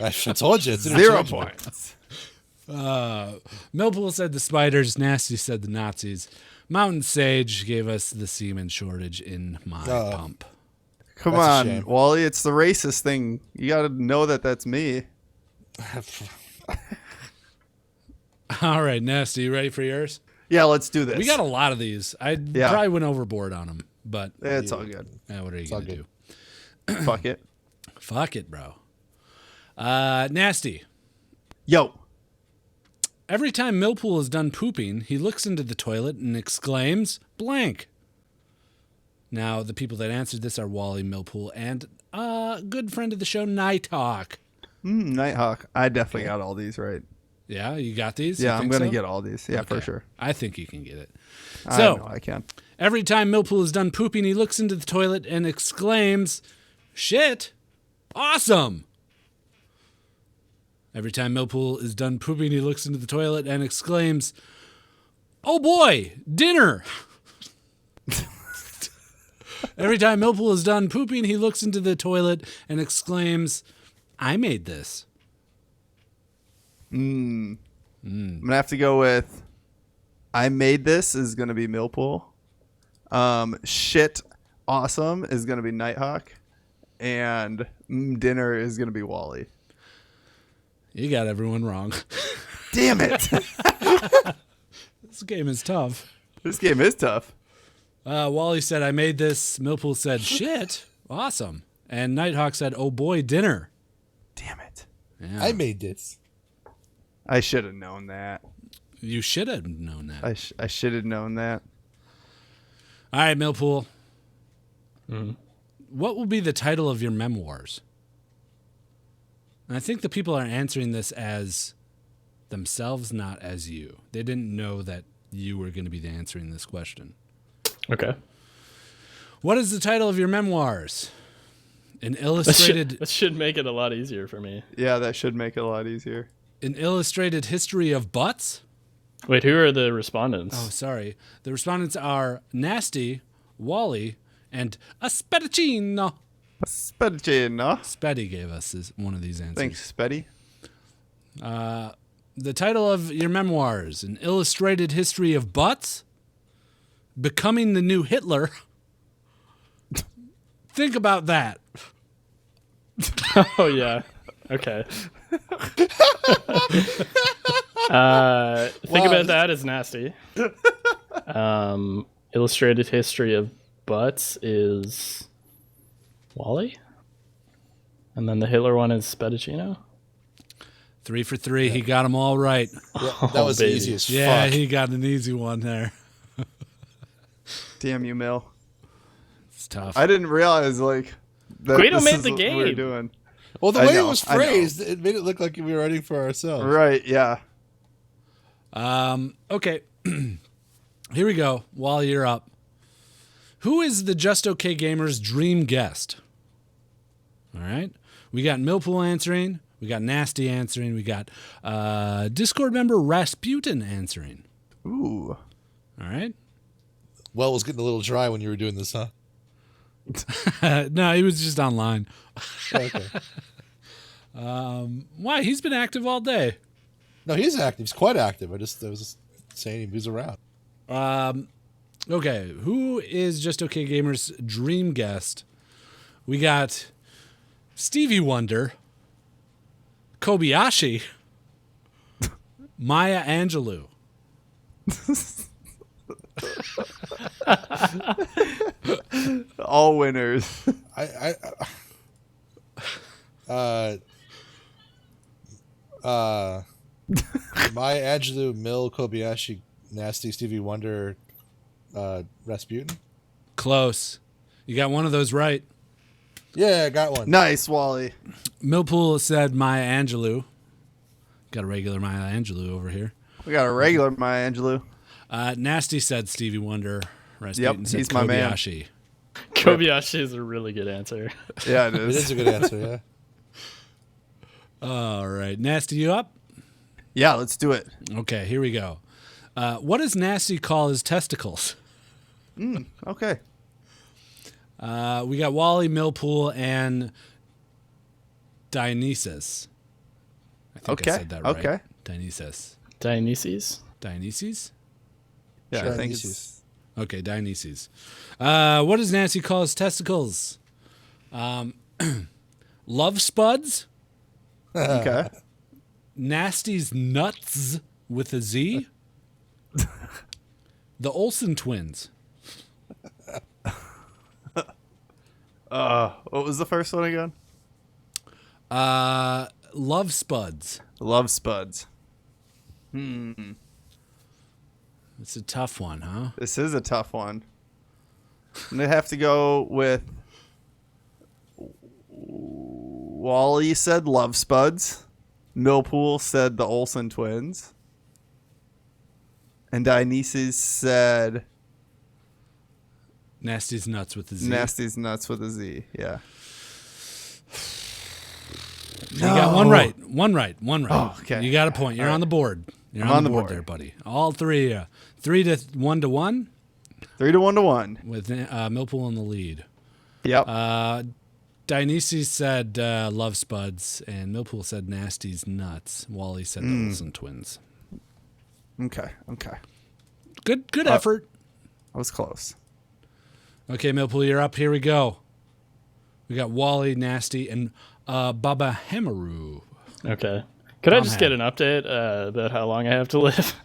I told you. It's 0 interchangeable. points. Millpool said the spiders. Nasty said the Nazis. Mountain Sage gave us the semen shortage in my pump. Come That's a on, shame. Wally. It's the racist thing. You got to know that that's me. All right, Nasty, you ready for yours? Yeah, let's do this. We got a lot of these. I probably went overboard on them, but It's all good. what are you going to do? Fuck it. Fuck it, bro. Nasty. Yo. Every time Milpool is done pooping, he looks into the toilet and exclaims, blank. Now, the people that answered this are Wally, Milpool, and a good friend of the show, Nighthawk. Nighthawk. I definitely got all these right. Yeah, you got these? Yeah, You I'm think going to so? get all these. Yeah, for Okay. sure. I think you can get it. I So, know I can. every time Milpool is done pooping, he looks into the toilet and exclaims, shit, awesome. Every time Milpool is done pooping, he looks into the toilet and exclaims, oh boy, dinner. Every time Milpool is done pooping, he looks into the toilet and exclaims, I made this. I'm going to have to go with I made this is going to be Millpool. Shit awesome is going to be Nighthawk. And dinner is going to be Wally. You got everyone wrong. Damn it. This game is tough. This game is tough. Wally said, I made this. Millpool said, shit, awesome. And Nighthawk said, oh boy, dinner. Damn it. Yeah. I made this. I should have known that. You should have known that. I should have known that. All right, Millpool. What will be the title of your memoirs? And I think the people are answering this as themselves, not as you. They didn't know that you were going to be answering this question. Okay. What is the title of your memoirs? An illustrated That should make it a lot easier for me. Yeah, that should make it a lot easier. an illustrated history of butts? Wait, who are the respondents? Oh, sorry. The respondents are Nasty, Wally, and Aspetticino. Spedicino. Spetty gave us one of these answers. Thanks, Speddy. The title of your memoirs, An Illustrated History of Butts, Becoming the New Hitler. Think about that. Oh, yeah. Okay. Think about that as nasty. Illustrated History of Butts is Wally. And then the Hitler one is Spedicino. 3 for 3. He got them all right. Yeah, that was baby. easy as Yeah, fuck. he got an easy one there. Damn you, Mil. It's tough. I didn't realize like that Guido this made is the what we're game. doing. Well, the I way know, it was I know. phrased, it made it look like we were writing for ourselves. Right? Yeah. Okay. Here we go. While you're up. Who is the Just Okay Gamers dream guest? All right. We got Milpool answering. We got Nasty answering. We got Discord member Rasputin answering. Ooh. All right. Well, it was getting a little dry when you were doing this, huh? No, he was just online. Okay. Why? He's been active all day. No, he's active. He's quite active. I was just saying he was around. Okay. Who is Just Okay Gamers dream guest? We got Stevie Wonder, Kobayashi, Maya Angelou. All winners. Maya Angelou, Mil, Kobayashi, Nasty, Stevie Wonder, Rasputin. Close. You got one of those right. Yeah, I got one. Nice, Wally. Millpool said Maya Angelou. Got a regular Maya Angelou over here. We got a regular Maya Angelou. Nasty said Stevie Wonder. Rasputin said he's my man. Kobayashi. Kobayashi is a really good answer. Yeah, it It is is. a good answer, yeah. All right. Nasty, you up? Yeah, let's do it. Okay, here we go. What does Nasty call his testicles? Okay. We got Wally, Millpool, and Dionysus. I think I said that right. Okay. Dionysus. Dionysus? Dionysus? Yeah, Sure, I think Dionysus. it's Okay, Dionysus. What does Nasty call his testicles? Love spuds? okay. Nasty's nuts with a Z? The Olsen twins. What was the first one again? Love spuds. Love Spuds. It's a tough one, huh? This is a tough one. I'm gonna have to go with Wally said Love Spuds. Millpool said the Olsen twins. And Dionysus said Nasty's nuts with a Z. Nasty's Nuts with a Z. Yeah. You got one right. One right. Oh, okay. You got a point. You're on the board. You're I'm on the board there, buddy. All three. 3 to 1 to 1 3 to 1 to 1. with Millpool in the lead. Yep. Dionysus said Love Spuds, and Millpool said Nasty's Nuts. Wally said the Olsen twins. Okay. Good effort. I was close. Okay, Millpool, you're up. Here we go. We got Wally, Nasty, and Baba Hamaru. Okay. Could I I'm just get an update about how long I have to live?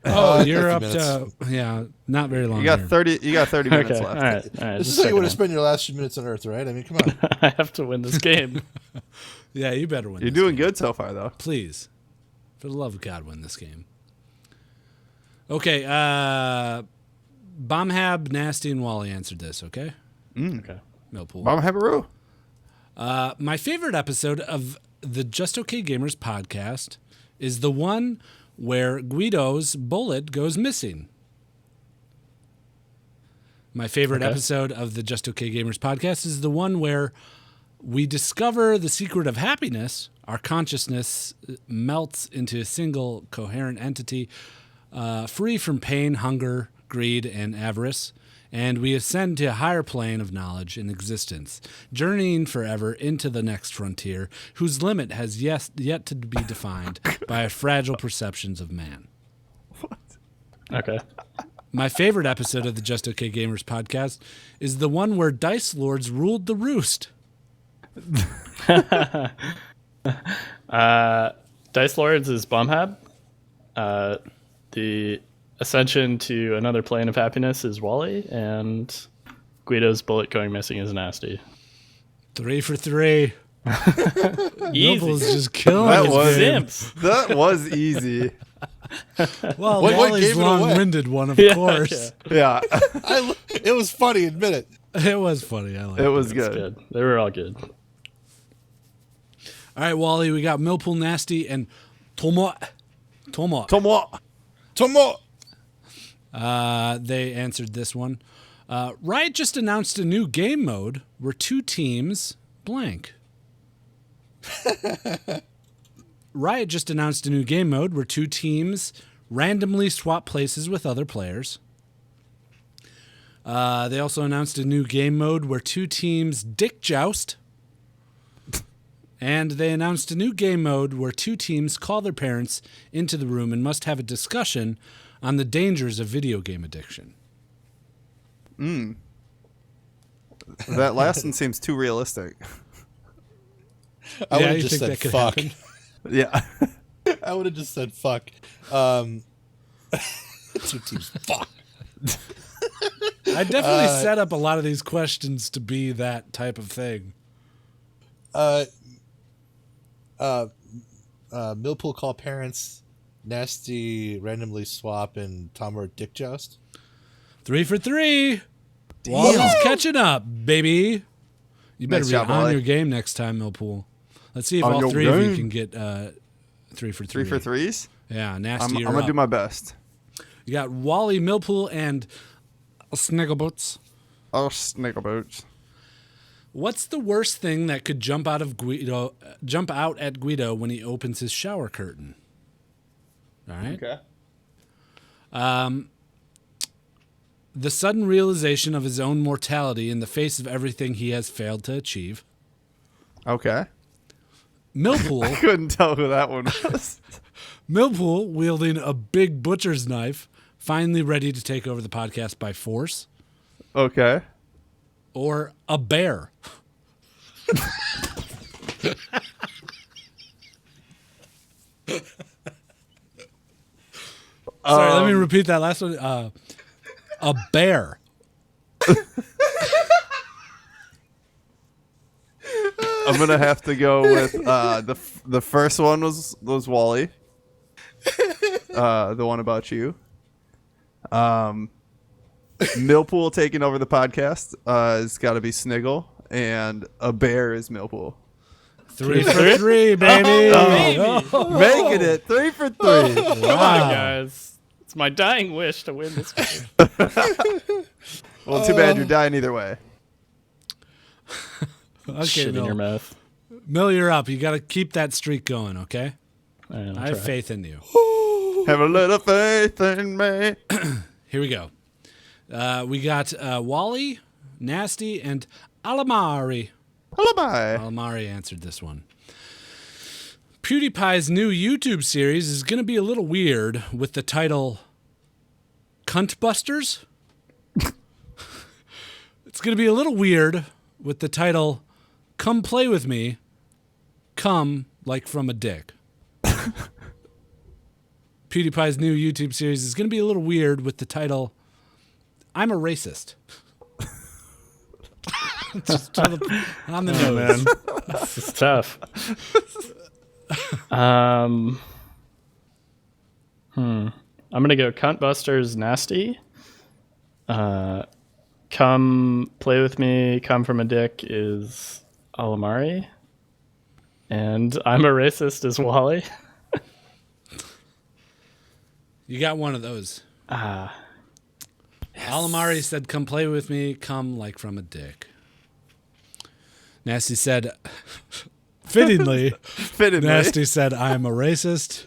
Oh, you're 50 up minutes. to not very long. You got here. 30 minutes Okay. left. All right. This Just is how you want to checking spend your last few minutes on Earth, right? I mean, come on. in. I have to win this game. Yeah, you better win. You're this doing game. good so far though. Please, for the love of God, win this game. Okay, Bombhab, Nasty, and Wally answered this. Okay, Okay. Millpool. Mama Habaru. My favorite episode of the Just Okay Gamers podcast is the one where Guido's bullet goes missing. My favorite episode of the Just Okay Gamers podcast is the one where we discover the secret of happiness. Our consciousness melts into a single coherent entity. free from pain, hunger, greed, and avarice, and we ascend to a higher plane of knowledge and existence, journeying forever into the next frontier, whose limit has yet to be defined by fragile perceptions of man. What? Okay. My favorite episode of the Just Okay Gamers podcast is the one where Dice Lords ruled the roost. Dice Lords is Bombhab. The ascension to another plane of happiness is Wally, and Guido's bullet going missing is Nasty. 3 for 3. Easy. Just killing That his was game. that was easy. Well, What Wally's gave it away? long-winded one, of course. Yeah, It was funny, admit it. It was funny. I like it was That's good. good. They were all good. All right, Wally, we got Milpool, Nasty, and Tomo. Tomo. They answered this one. Riot just announced a new game mode where 2 teams blank. Riot just announced a new game mode where 2 teams randomly swap places with other players. They also announced a new game mode where 2 teams dick joust. And they announced a new game mode where 2 teams call their parents into the room and must have a discussion on the dangers of video game addiction. That last one seems too realistic. I would Yeah, have you just think said that could fuck. happen? Yeah. I would have just said fuck. 2 teams. Fuck. I definitely set up a lot of these questions to be that type of thing. Milpool call parents, Nasty randomly swap, and Tomor dick joust. 3 for 3. Wally's catching up, baby. You better Nice be job, on Wally. your game next time, Milpool. Let's see if On all your 3 of you game. can get 3 for 3. 3 for 3s. Yeah, I'm Nasty, you're gonna up. do my best. You got Wally, Milpool, and Sniggleboots. Oh, Snickleboots. What's the worst thing that could jump out at Guido when he opens his shower curtain? All right. Okay. The sudden realization of his own mortality in the face of everything he has failed to achieve. Okay. Milpool, Couldn't tell who that one was. Milpool wielding a big butcher's knife, finally ready to take over the podcast by force. Okay. Or a bear. Sorry, let me repeat that last one. A bear. I'm gonna have to go with the first one was Wally. The one about you. Milpool taking over the podcast has got to be Sniggle, and a bear is Milpool. 3 for 3, baby. Making it 3 for 3. Come on, guys. It's my dying wish to win this game. Well, too bad you're dying either way. Okay, Shit in your Mill. mouth. Mill, you're up. You got to keep that streak going, okay? I'll I have try. faith in you. Have a little faith in me. Here we go. We got Wally, Nasty, and Alamari. Hello, bye. Alamari answered this one. PewDiePie's new YouTube series is going to be a little weird with the title Cunt Busters. It's going to be a little weird with the title Come Play With Me, Come Like From a Dick. PewDiePie's new YouTube series is going to be a little weird with the title I'm a Racist. Just on the nose. Man, this is tough. I'm gonna go Cunt Busters Nasty. Come Play With Me, Come From a Dick is Alamari. And I'm a Racist is Wally. You got one of those. Alamari said, come play with me, come like from a dick. Nasty said, fittingly, Fittingly. Nasty said, I'm a racist.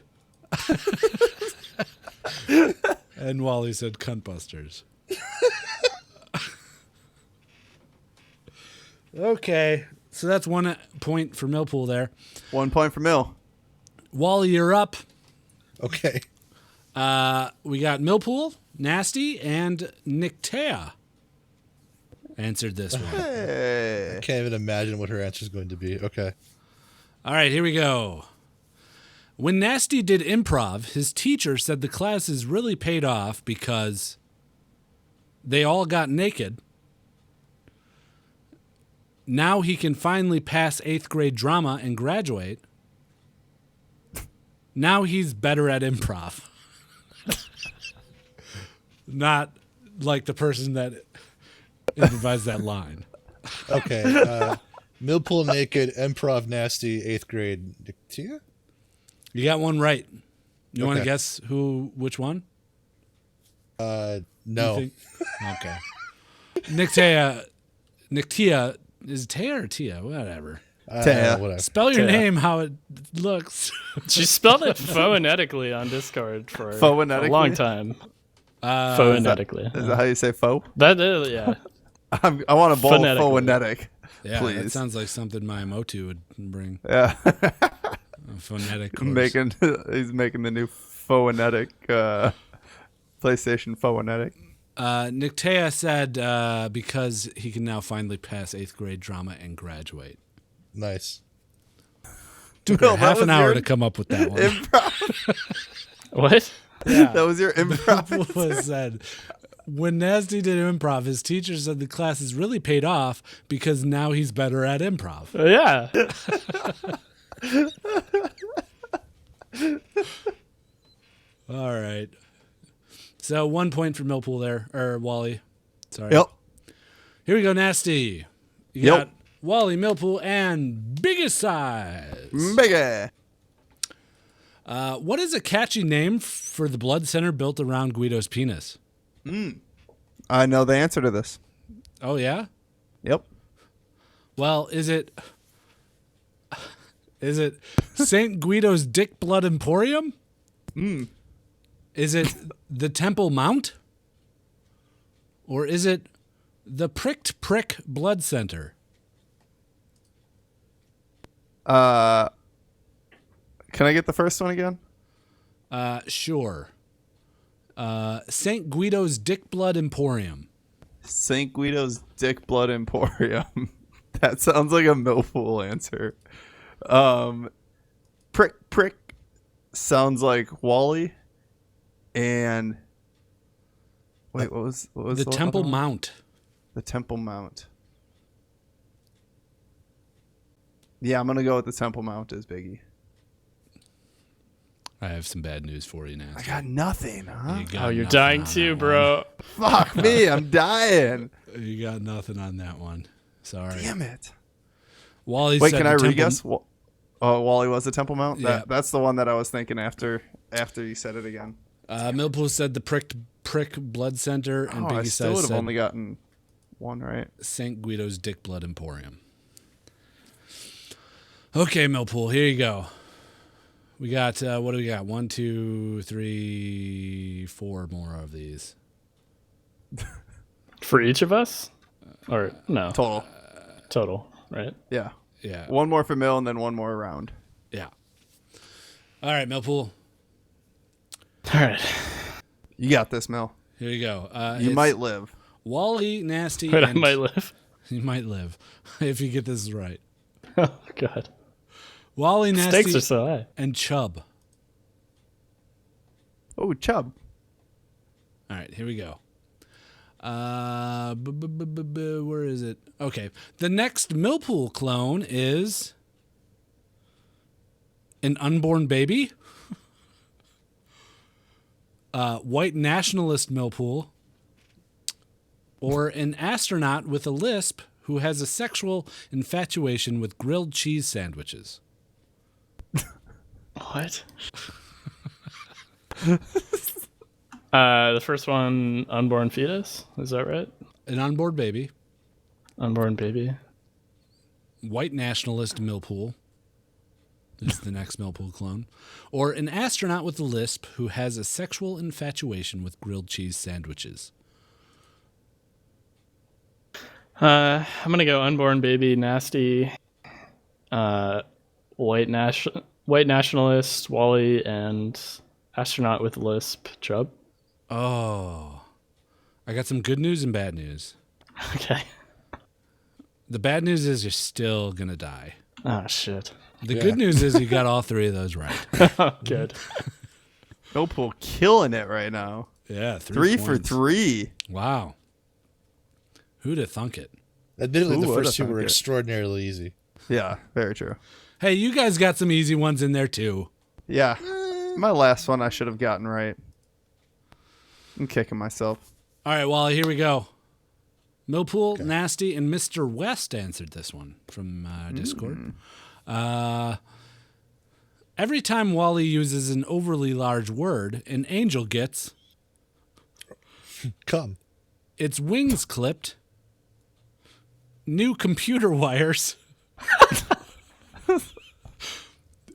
And Wally said cuntbusters. Okay, so that's 1 point for Milpool there. 1 point for Mill. Wally, you're up. Okay. We got Milpool, Nasty, and Nictea answered this one. Hey. I can't even imagine what her answer is going to be. Okay. All right, here we go. When Nasty did improv, his teacher said the classes really paid off because they all got naked. Now he can finally pass 8th grade drama and graduate. Now he's better at improv. Not like the person that improvised that line. Okay. Milpool naked, improv nasty, 8th grade. Nictea? You got one right. You want to Okay. guess which one? No. Okay. Nictea is it Tea or Tia? Whatever. Whatever. Spell your Tea. name how it looks. She spelled it phonetically on Discord for Phonetically? a long time. Phonetically. Is that how you say pho? That is, yeah. I want a bowl of Phonetically. phonetic. Yeah, Please. that sounds like something my Motu would bring. Yeah. A phonetic course. He's making the new phonetic PlayStation phonetic. Nictea said because he can now finally pass 8th grade drama and graduate. Nice. Took Bill, her that half an was hour your to come up with that one. Improv. What? That was your improv. Was said when Nasty did improv, his teacher said the classes really paid off because now he's better at improv. Yeah. All right. So 1 point for Milpool there, or Wally. Sorry. Yep. Here we go, Nasty. You Yep. got Wally, Milpool, and Biggest Size. Bigger. What is a catchy name for the blood center built around Guido's penis? I know the answer to this. Oh, yeah? Yep. Well, is it St. Guido's Dick Blood Emporium? Is it the Temple Mount? Or is it the Pricked Prick Blood Center? Can I get the first one again? Sure. St. Guido's Dick Blood Emporium. St. Guido's Dick Blood Emporium. That sounds like a Milpool answer. Prick Prick sounds like Wally. And wait, what was The Temple other one? Mount. The Temple Mount. Yeah, I'm gonna go with the Temple Mount as Biggie. I have some bad news for you, Nasty. I got nothing, huh? You got Oh, you're nothing dying on too, that bro. Fuck me, I'm dying. one. You got nothing on that one. Sorry. Damn it. Wally Wait, said can the I Temple- re-guess? Wally was the Temple Mount? Yeah. That's the one that I was thinking after you said it again. Milpool said the Prick Blood Center, and I Biggie still Size would have said only gotten one right. St. Guido's Dick Blood Emporium. Okay, Milpool, here you go. We got, what do we got? 1, 2, 3, 4 more of these. For each of us? Or no? Total. Total, right? Yeah. Yeah. One more for Mill and then one more round. Yeah. All right, Milpool, All right. You got this, Mill. here you go. You It's might live. Wally, Nasty, Wait, I and might live. you might live if you get this right. Oh, God. Wally, Stakes Nasty, are so high. and Chubb. Oh, Chubb. All right, here we go. Where is it? Okay. The next Milpool clone is an unborn baby, white nationalist Milpool, or an astronaut with a lisp who has a sexual infatuation with grilled cheese sandwiches. What? The first one, unborn fetus. Is that right? An unborn baby, Unborn baby. white nationalist Milpool, is the next Milpool clone. Or an astronaut with a lisp who has a sexual infatuation with grilled cheese sandwiches. I'm gonna go unborn baby nasty, white nationalist Wally, and astronaut with lisp Chubb. Oh, I got some good news and bad news. Okay. The bad news is you're still gonna die. Oh shit. The good news is you got all three of those right. Good. Milpool killing it right now. Yeah, 3 points. for 3. Wow. Who'd have thunk it? Admittedly, Who the would've first two thunk were it? extraordinarily easy. Yeah, very true. Hey, you guys got some easy ones in there too. Yeah, my last one I should have gotten right. I'm kicking myself. All right, Wally, here we go. Milpool, Nasty, and Mr. West answered this one from Discord. Every time Wally uses an overly large word, an angel gets Come. its wings clipped, new computer wires,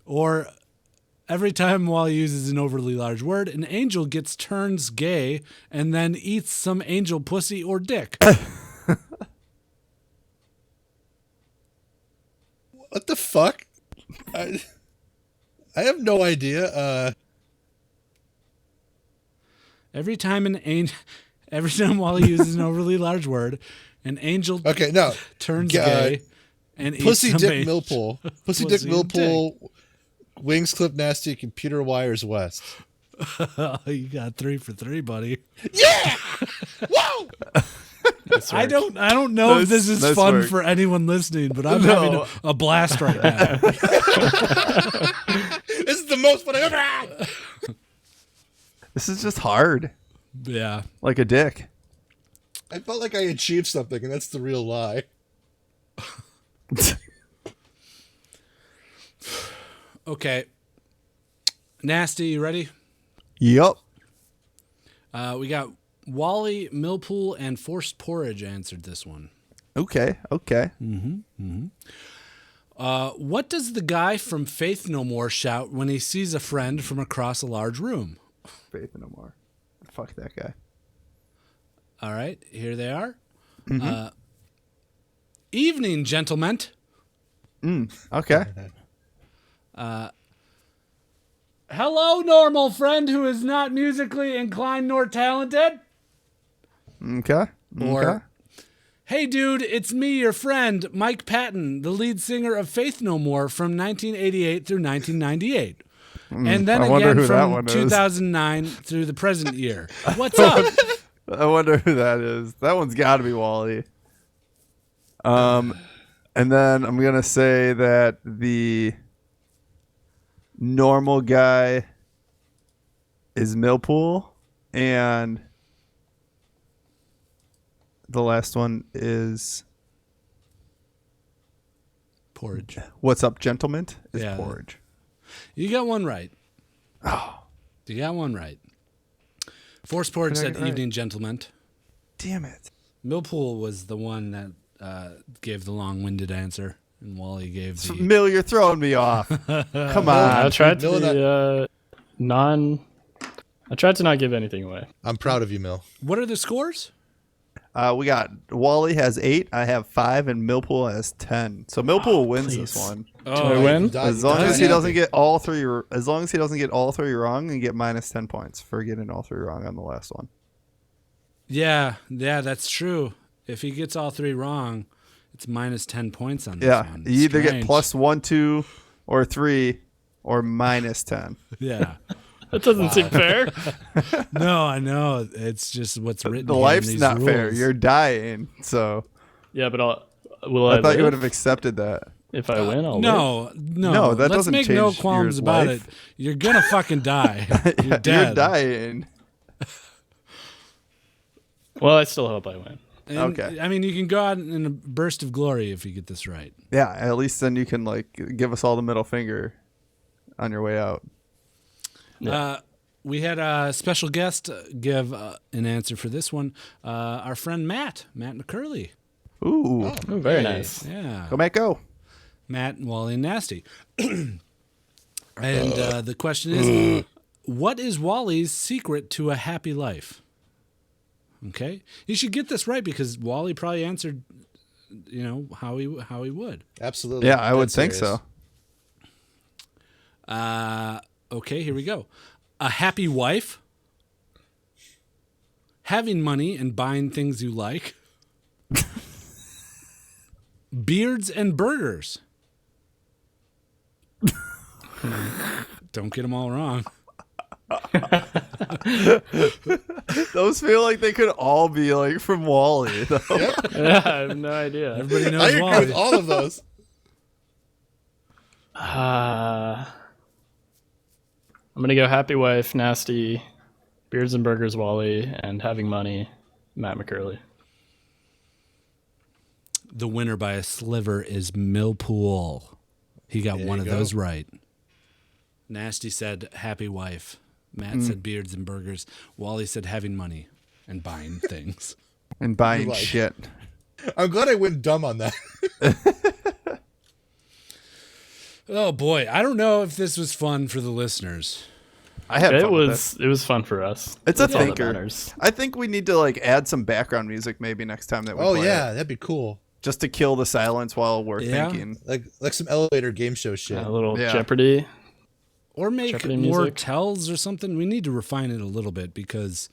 or every time Wally uses an overly large word, an angel gets turns gay and then eats some angel pussy or dick. What the fuck? I have no idea. Every time Wally uses an overly large word, an angel Okay, no. turns gay and eats Pussy some Dick angel. Milpool. Pussy Dick Pussy and Milpool. Wings clip nasty. Computer wires west. You got 3 for 3, buddy. Yeah! Whoa! I don't know if this is Nice fun work. for anyone listening, but I'm having a blast right now. This is the most fun I've ever had. This is just hard, Yeah. like a dick. I felt like I achieved something, and that's the real lie. Okay. Nasty, you ready? Yup. We got Wally, Milpool, and Forced Porridge answered this one. Okay. What does the guy from Faith No More shout when he sees a friend from across a large room? Faith no more. Fuck that guy. All right, here they are. Evening, gentlemen. Okay. Hello, normal friend who is not musically inclined nor talented. Okay. Or, hey, dude, it's me, your friend, Mike Patton, the lead singer of Faith No More from 1988 through 1998. And then I wonder again who that from one is. 2009 through the present year. What's up? I wonder who that is. That one's got to be Wally. And then I'm gonna say that the normal guy is Milpool, and the last one is Porridge. What's Up, Gentlemen? Is Yeah. Porridge. You got one right. Oh, You got one right. Force Porridge Did I said get it right? evening, gentlemen. damn it! Millpool was the one that gave the long-winded answer, and Wally gave the... Mill, you're throwing me off. Come I on. tried to Mill, be I tried to not give anything away. I'm proud of you, Mill. What are the scores? We got Wally has 8, I have 5, and Milpool has 10. So Milpool wins please. this one. Do I win? As long as he doesn't get all three wrong and get minus 10 points for getting all 3 wrong on the last one. Yeah, that's true. If he gets all 3 wrong, it's minus 10 points on this one. You either get Strange. plus 1, 2, or 3, or minus 10. Yeah. That doesn't seem fair. No, I know. It's just what's written The here in life's these not fair. rules. You're dying. So Yeah, but will I I thought you live? would have accepted that. If I win, I'll live. No. No, that Let's doesn't make no change qualms your about life. it. You're gonna fucking die. You're dead. You're dying. Well, I still hope I win. And, Okay. I mean, you can go out in a burst of glory if you get this right. Yeah, at least then you can give us all the middle finger on your way out. We had a special guest give an answer for this one. Our friend Matt McCurley. Ooh. Oh, very nice. Yeah. Go, Matt, go. Matt, Wally, and Nasty. And the question is, what is Wally's secret to a happy life? Okay, you should get this right because Wally probably answered, how he would. Absolutely. Yeah, I would think so. Okay, here we go. A happy wife, having money and buying things you like, beards and burgers. Don't get them all wrong. Those feel like they could all be like from Wally, though. Yeah, I have no idea. Everybody I knows agree Wally. with all of those. I'm gonna go happy wife, nasty, beards and burgers, Wally, and having money, Matt McCurley. The winner by a sliver is Milpool. He got one of those right. Nasty said happy wife. Matt said beards and burgers. Wally said having money and buying things. And buying Like- shit. I'm glad I went dumb on that. Oh boy, I don't know if this was fun for the listeners. I had It fun with was fun for us. It's a That's all that thinker. matters. I think we need to like add some background music maybe next time that we Oh play yeah, it, that'd be cool. just to kill the silence while we're Yeah. thinking. Like some elevator game show shit. A little Yeah. Jeopardy. Or make Jeopardy more music. tells or something. We need to refine it a little bit because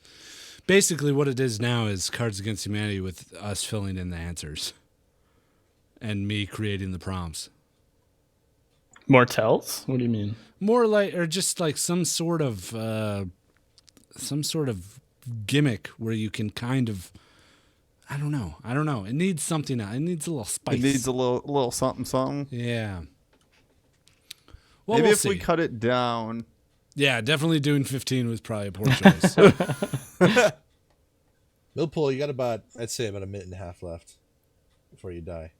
basically what it is now is Cards Against Humanity with us filling in the answers and me creating the prompts. More tells? What do you mean? More like, or just like some sort of gimmick where you can kind of, I don't know. It needs something. It needs a little spice. It needs a little something. Yeah. Well, Maybe we'll if see. we cut it down. Yeah, definitely doing 15 was probably a poor choice. Milpool, you got I'd say about a minute and a half left before you die.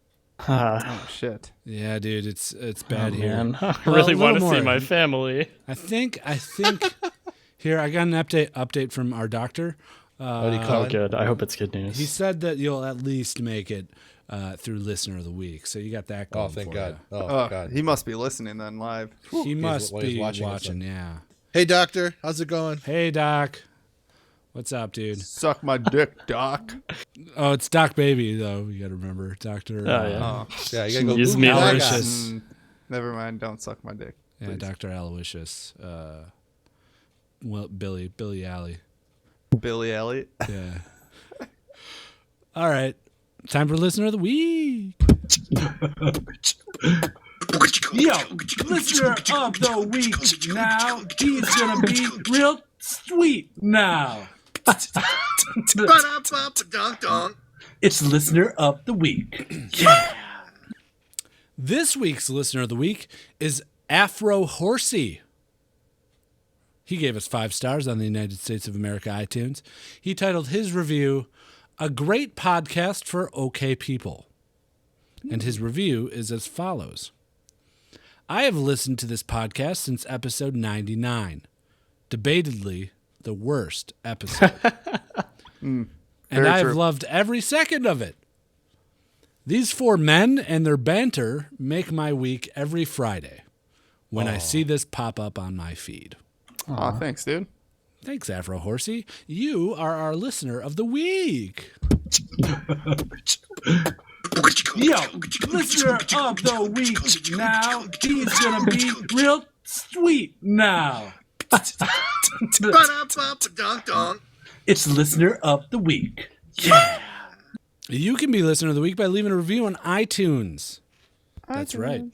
Oh shit. Yeah, dude, it's bad here. Man, I Well, really a want to little see more. my family. I think here I got an update from our doctor. What do you Oh, call it? good. I hope it's good news. He said that you'll at least make it through Listener of the Week, so you got that going. Oh, thank for God. ya. Oh, God. He must be listening then live. He must while he's be watching watching. us, Yeah. Hey, doctor. How's it going? Hey, Doc. What's up, dude? Suck my dick, Doc. Oh, it's Doc Baby though. You got to remember, Doctor. Oh, yeah. Oh, Yeah, you gotta go. Use Ooh, me Gaga. Aloysius. never mind. Don't suck my dick. Yeah, please. Dr. Aloysius. Well, Billy Alley. Billy Elliot. Yeah. All right. Time for Listener of the Week. Yo, Listener of the Week now. He's going to be real sweet now. It's Listener of the Week. Yeah. This week's Listener of the Week is AfroHorsey. He gave us 5 stars on the United States of America iTunes. He titled his review, "A Great Podcast for OK People." And his review is as follows. I have listened to this podcast since episode 99. Debatedly, the worst episode. And very I've true. loved every second of it. These 4 men and their banter make my week every Friday when I see this pop up on my feed. Aw, thanks, dude. Thanks, AfroHorsey. You are our Listener of the Week. Yo, Listener of the Week now. He's gonna be real sweet now. It's Listener of the Week. Yeah. You can be Listener of the Week by leaving a review on iTunes. That's right.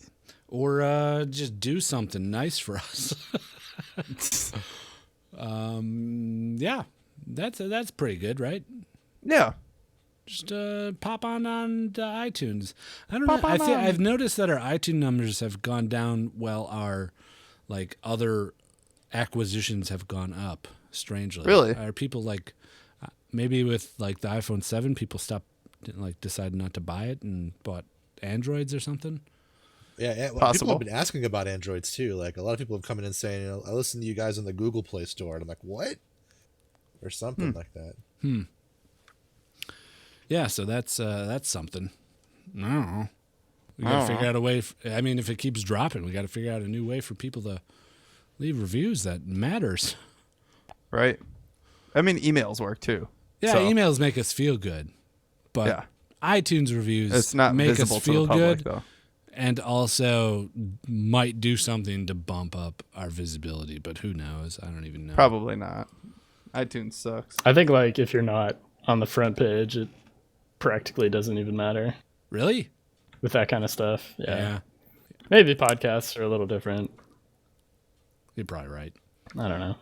Or just do something nice for us. Yeah, that's pretty good, right? Yeah. Just pop on to iTunes. I don't know. I've noticed that our iTunes numbers have gone down while our like other acquisitions have gone up. Strangely, Really? Are people like maybe with like the iPhone 7, people decided not to buy it and bought Androids or something? Yeah, well, people Possible. have been asking about Androids too. Like a lot of people have come in and saying, I listen to you guys on the Google Play Store, and I'm like, what? Or something like that. Yeah, so that's something. I don't know. We got to figure out a way. I mean, if it keeps dropping, we got to figure out a new way for people to leave reviews that matters. Right. I mean, emails work too. Yeah, so. Emails make us feel good, but iTunes reviews it's not make us feel to the public, good, though. And also might do something to bump up our visibility. But who knows? I don't even know. Probably not. iTunes sucks. I think like if you're not on the front page, it practically doesn't even matter. Really? With that kind of stuff. Yeah. Maybe podcasts are a little different. You're probably right. I don't know.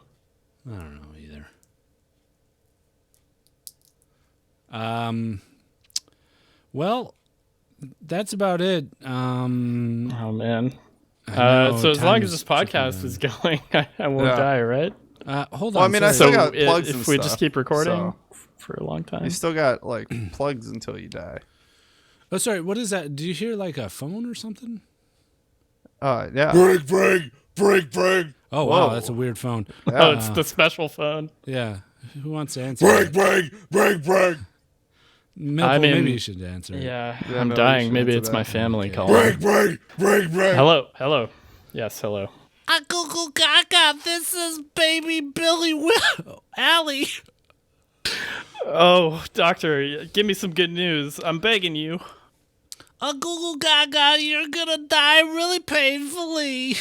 I don't know either. Well, that's about it. Oh man. Know, so as long as this podcast is going, I won't die, right? Hold on. Well, I mean, I still got if plugs and we stuff, just keep recording for a long time. You still got like plugs until you die. Oh, sorry. What is that? Do you hear like a phone or something? Yeah. Break. Oh, wow. That's a weird phone. Oh, it's the special phone. Yeah. Who wants to answer? Break. Milpool, maybe you should answer. Yeah, Yeah, I'm no, dying. Maybe it's that. my family calling. Break. Hello. Yes, hello. Uncle Gaga, this is baby Billy Allie. Oh, doctor, give me some good news. I'm begging you. Uncle Gaga, you're gonna die really painfully.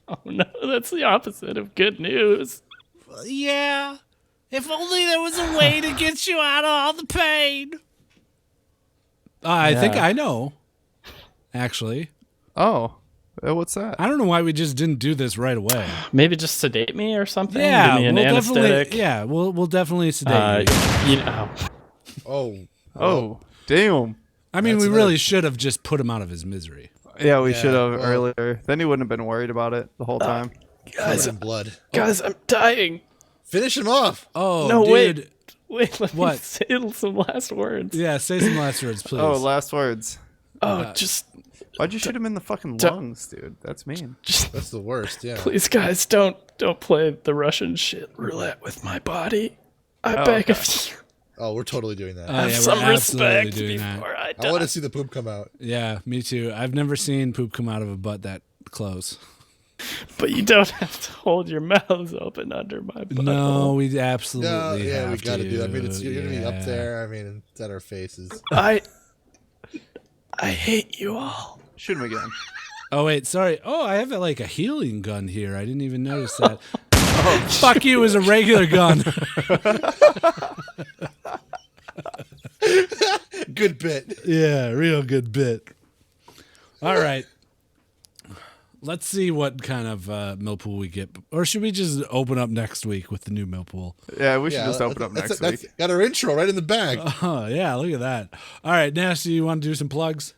Oh no, that's the opposite of good news. Yeah. If only there was a way to get you out of all the pain. I think I know. Actually. Oh. What's that? I don't know why we just didn't do this right away. Maybe just sedate me or something. Yeah, give me an anesthetic. We'll definitely sedate you. Oh, damn. I mean, we really should have just put him out of his misery. Yeah, we should have earlier. Then he wouldn't have been worried about it the whole time. Guys, in blood. Guys, I'm dying. Finish him off. Oh, no, dude. Wait, let me say some last words. Yeah, say some last words, please. Oh, last words. Just... Why'd you shoot him in the fucking lungs, dude? That's mean. That's the worst, yeah. Please, guys, don't play the Russian shit roulette with my body. I beg of you. Oh, we're totally doing that. Have some respect before I die. I want to see the poop come out. Yeah, me too. I've never seen poop come out of a butt that close. But you don't have to hold your mouths open under my butt. No, we absolutely have we got to do that. I mean, you're going to be up Yeah. there. I mean, it's at our faces. I hate you all. Shoot him again. Oh, wait, sorry. Oh, I have like a healing gun here. I didn't even notice that. Fuck you, it was a regular gun. Good bit. Yeah, real good bit. All right. Let's see what kind of Milpool we get. Or should we just open up next week with the new Milpool? Yeah, we should just open up next week. That's got our intro right in the bag. Oh, yeah, look at that. All right, Nasty, you want to do some plugs?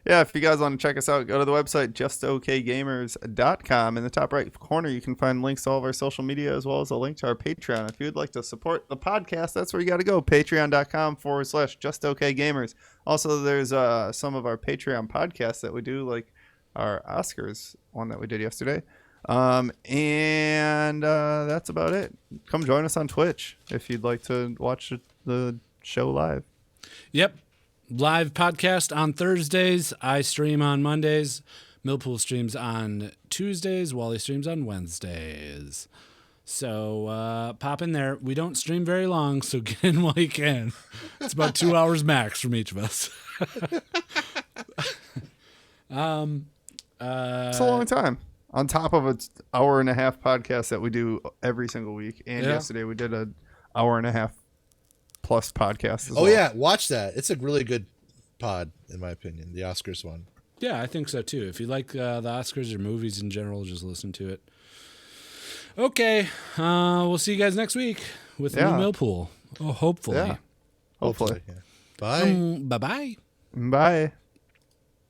Yeah, if you guys want to check us out, go to the website, justokgamers.com. In the top right corner, you can find links to all of our social media as well as a link to our Patreon. If you'd like to support the podcast, that's where you got to go, patreon.com/justokgamers. Also, there's some of our Patreon podcasts that we do, like our Oscars one that we did yesterday. And that's about it. Come join us on Twitch if you'd like to watch the show live. Yep. Live podcast on Thursdays. I stream on Mondays. Milpool streams on Tuesdays. Wally streams on Wednesdays. So pop in there. We don't stream very long, so get in while you can. It's about 2 hours max from each of us. It's a long time. On top of an hour-and-a-half podcast that we do every single week. And yesterday we did an hour-and-a-half plus podcast as well. Yeah, watch that. It's a really good pod, in my opinion, the Oscars one. Yeah, I think so too. If you like the Oscars or movies in general, just listen to it. Okay, we'll see you guys next week with new Milpool. Oh, hopefully. Yeah. Hopefully. Bye. Bye-bye. Bye.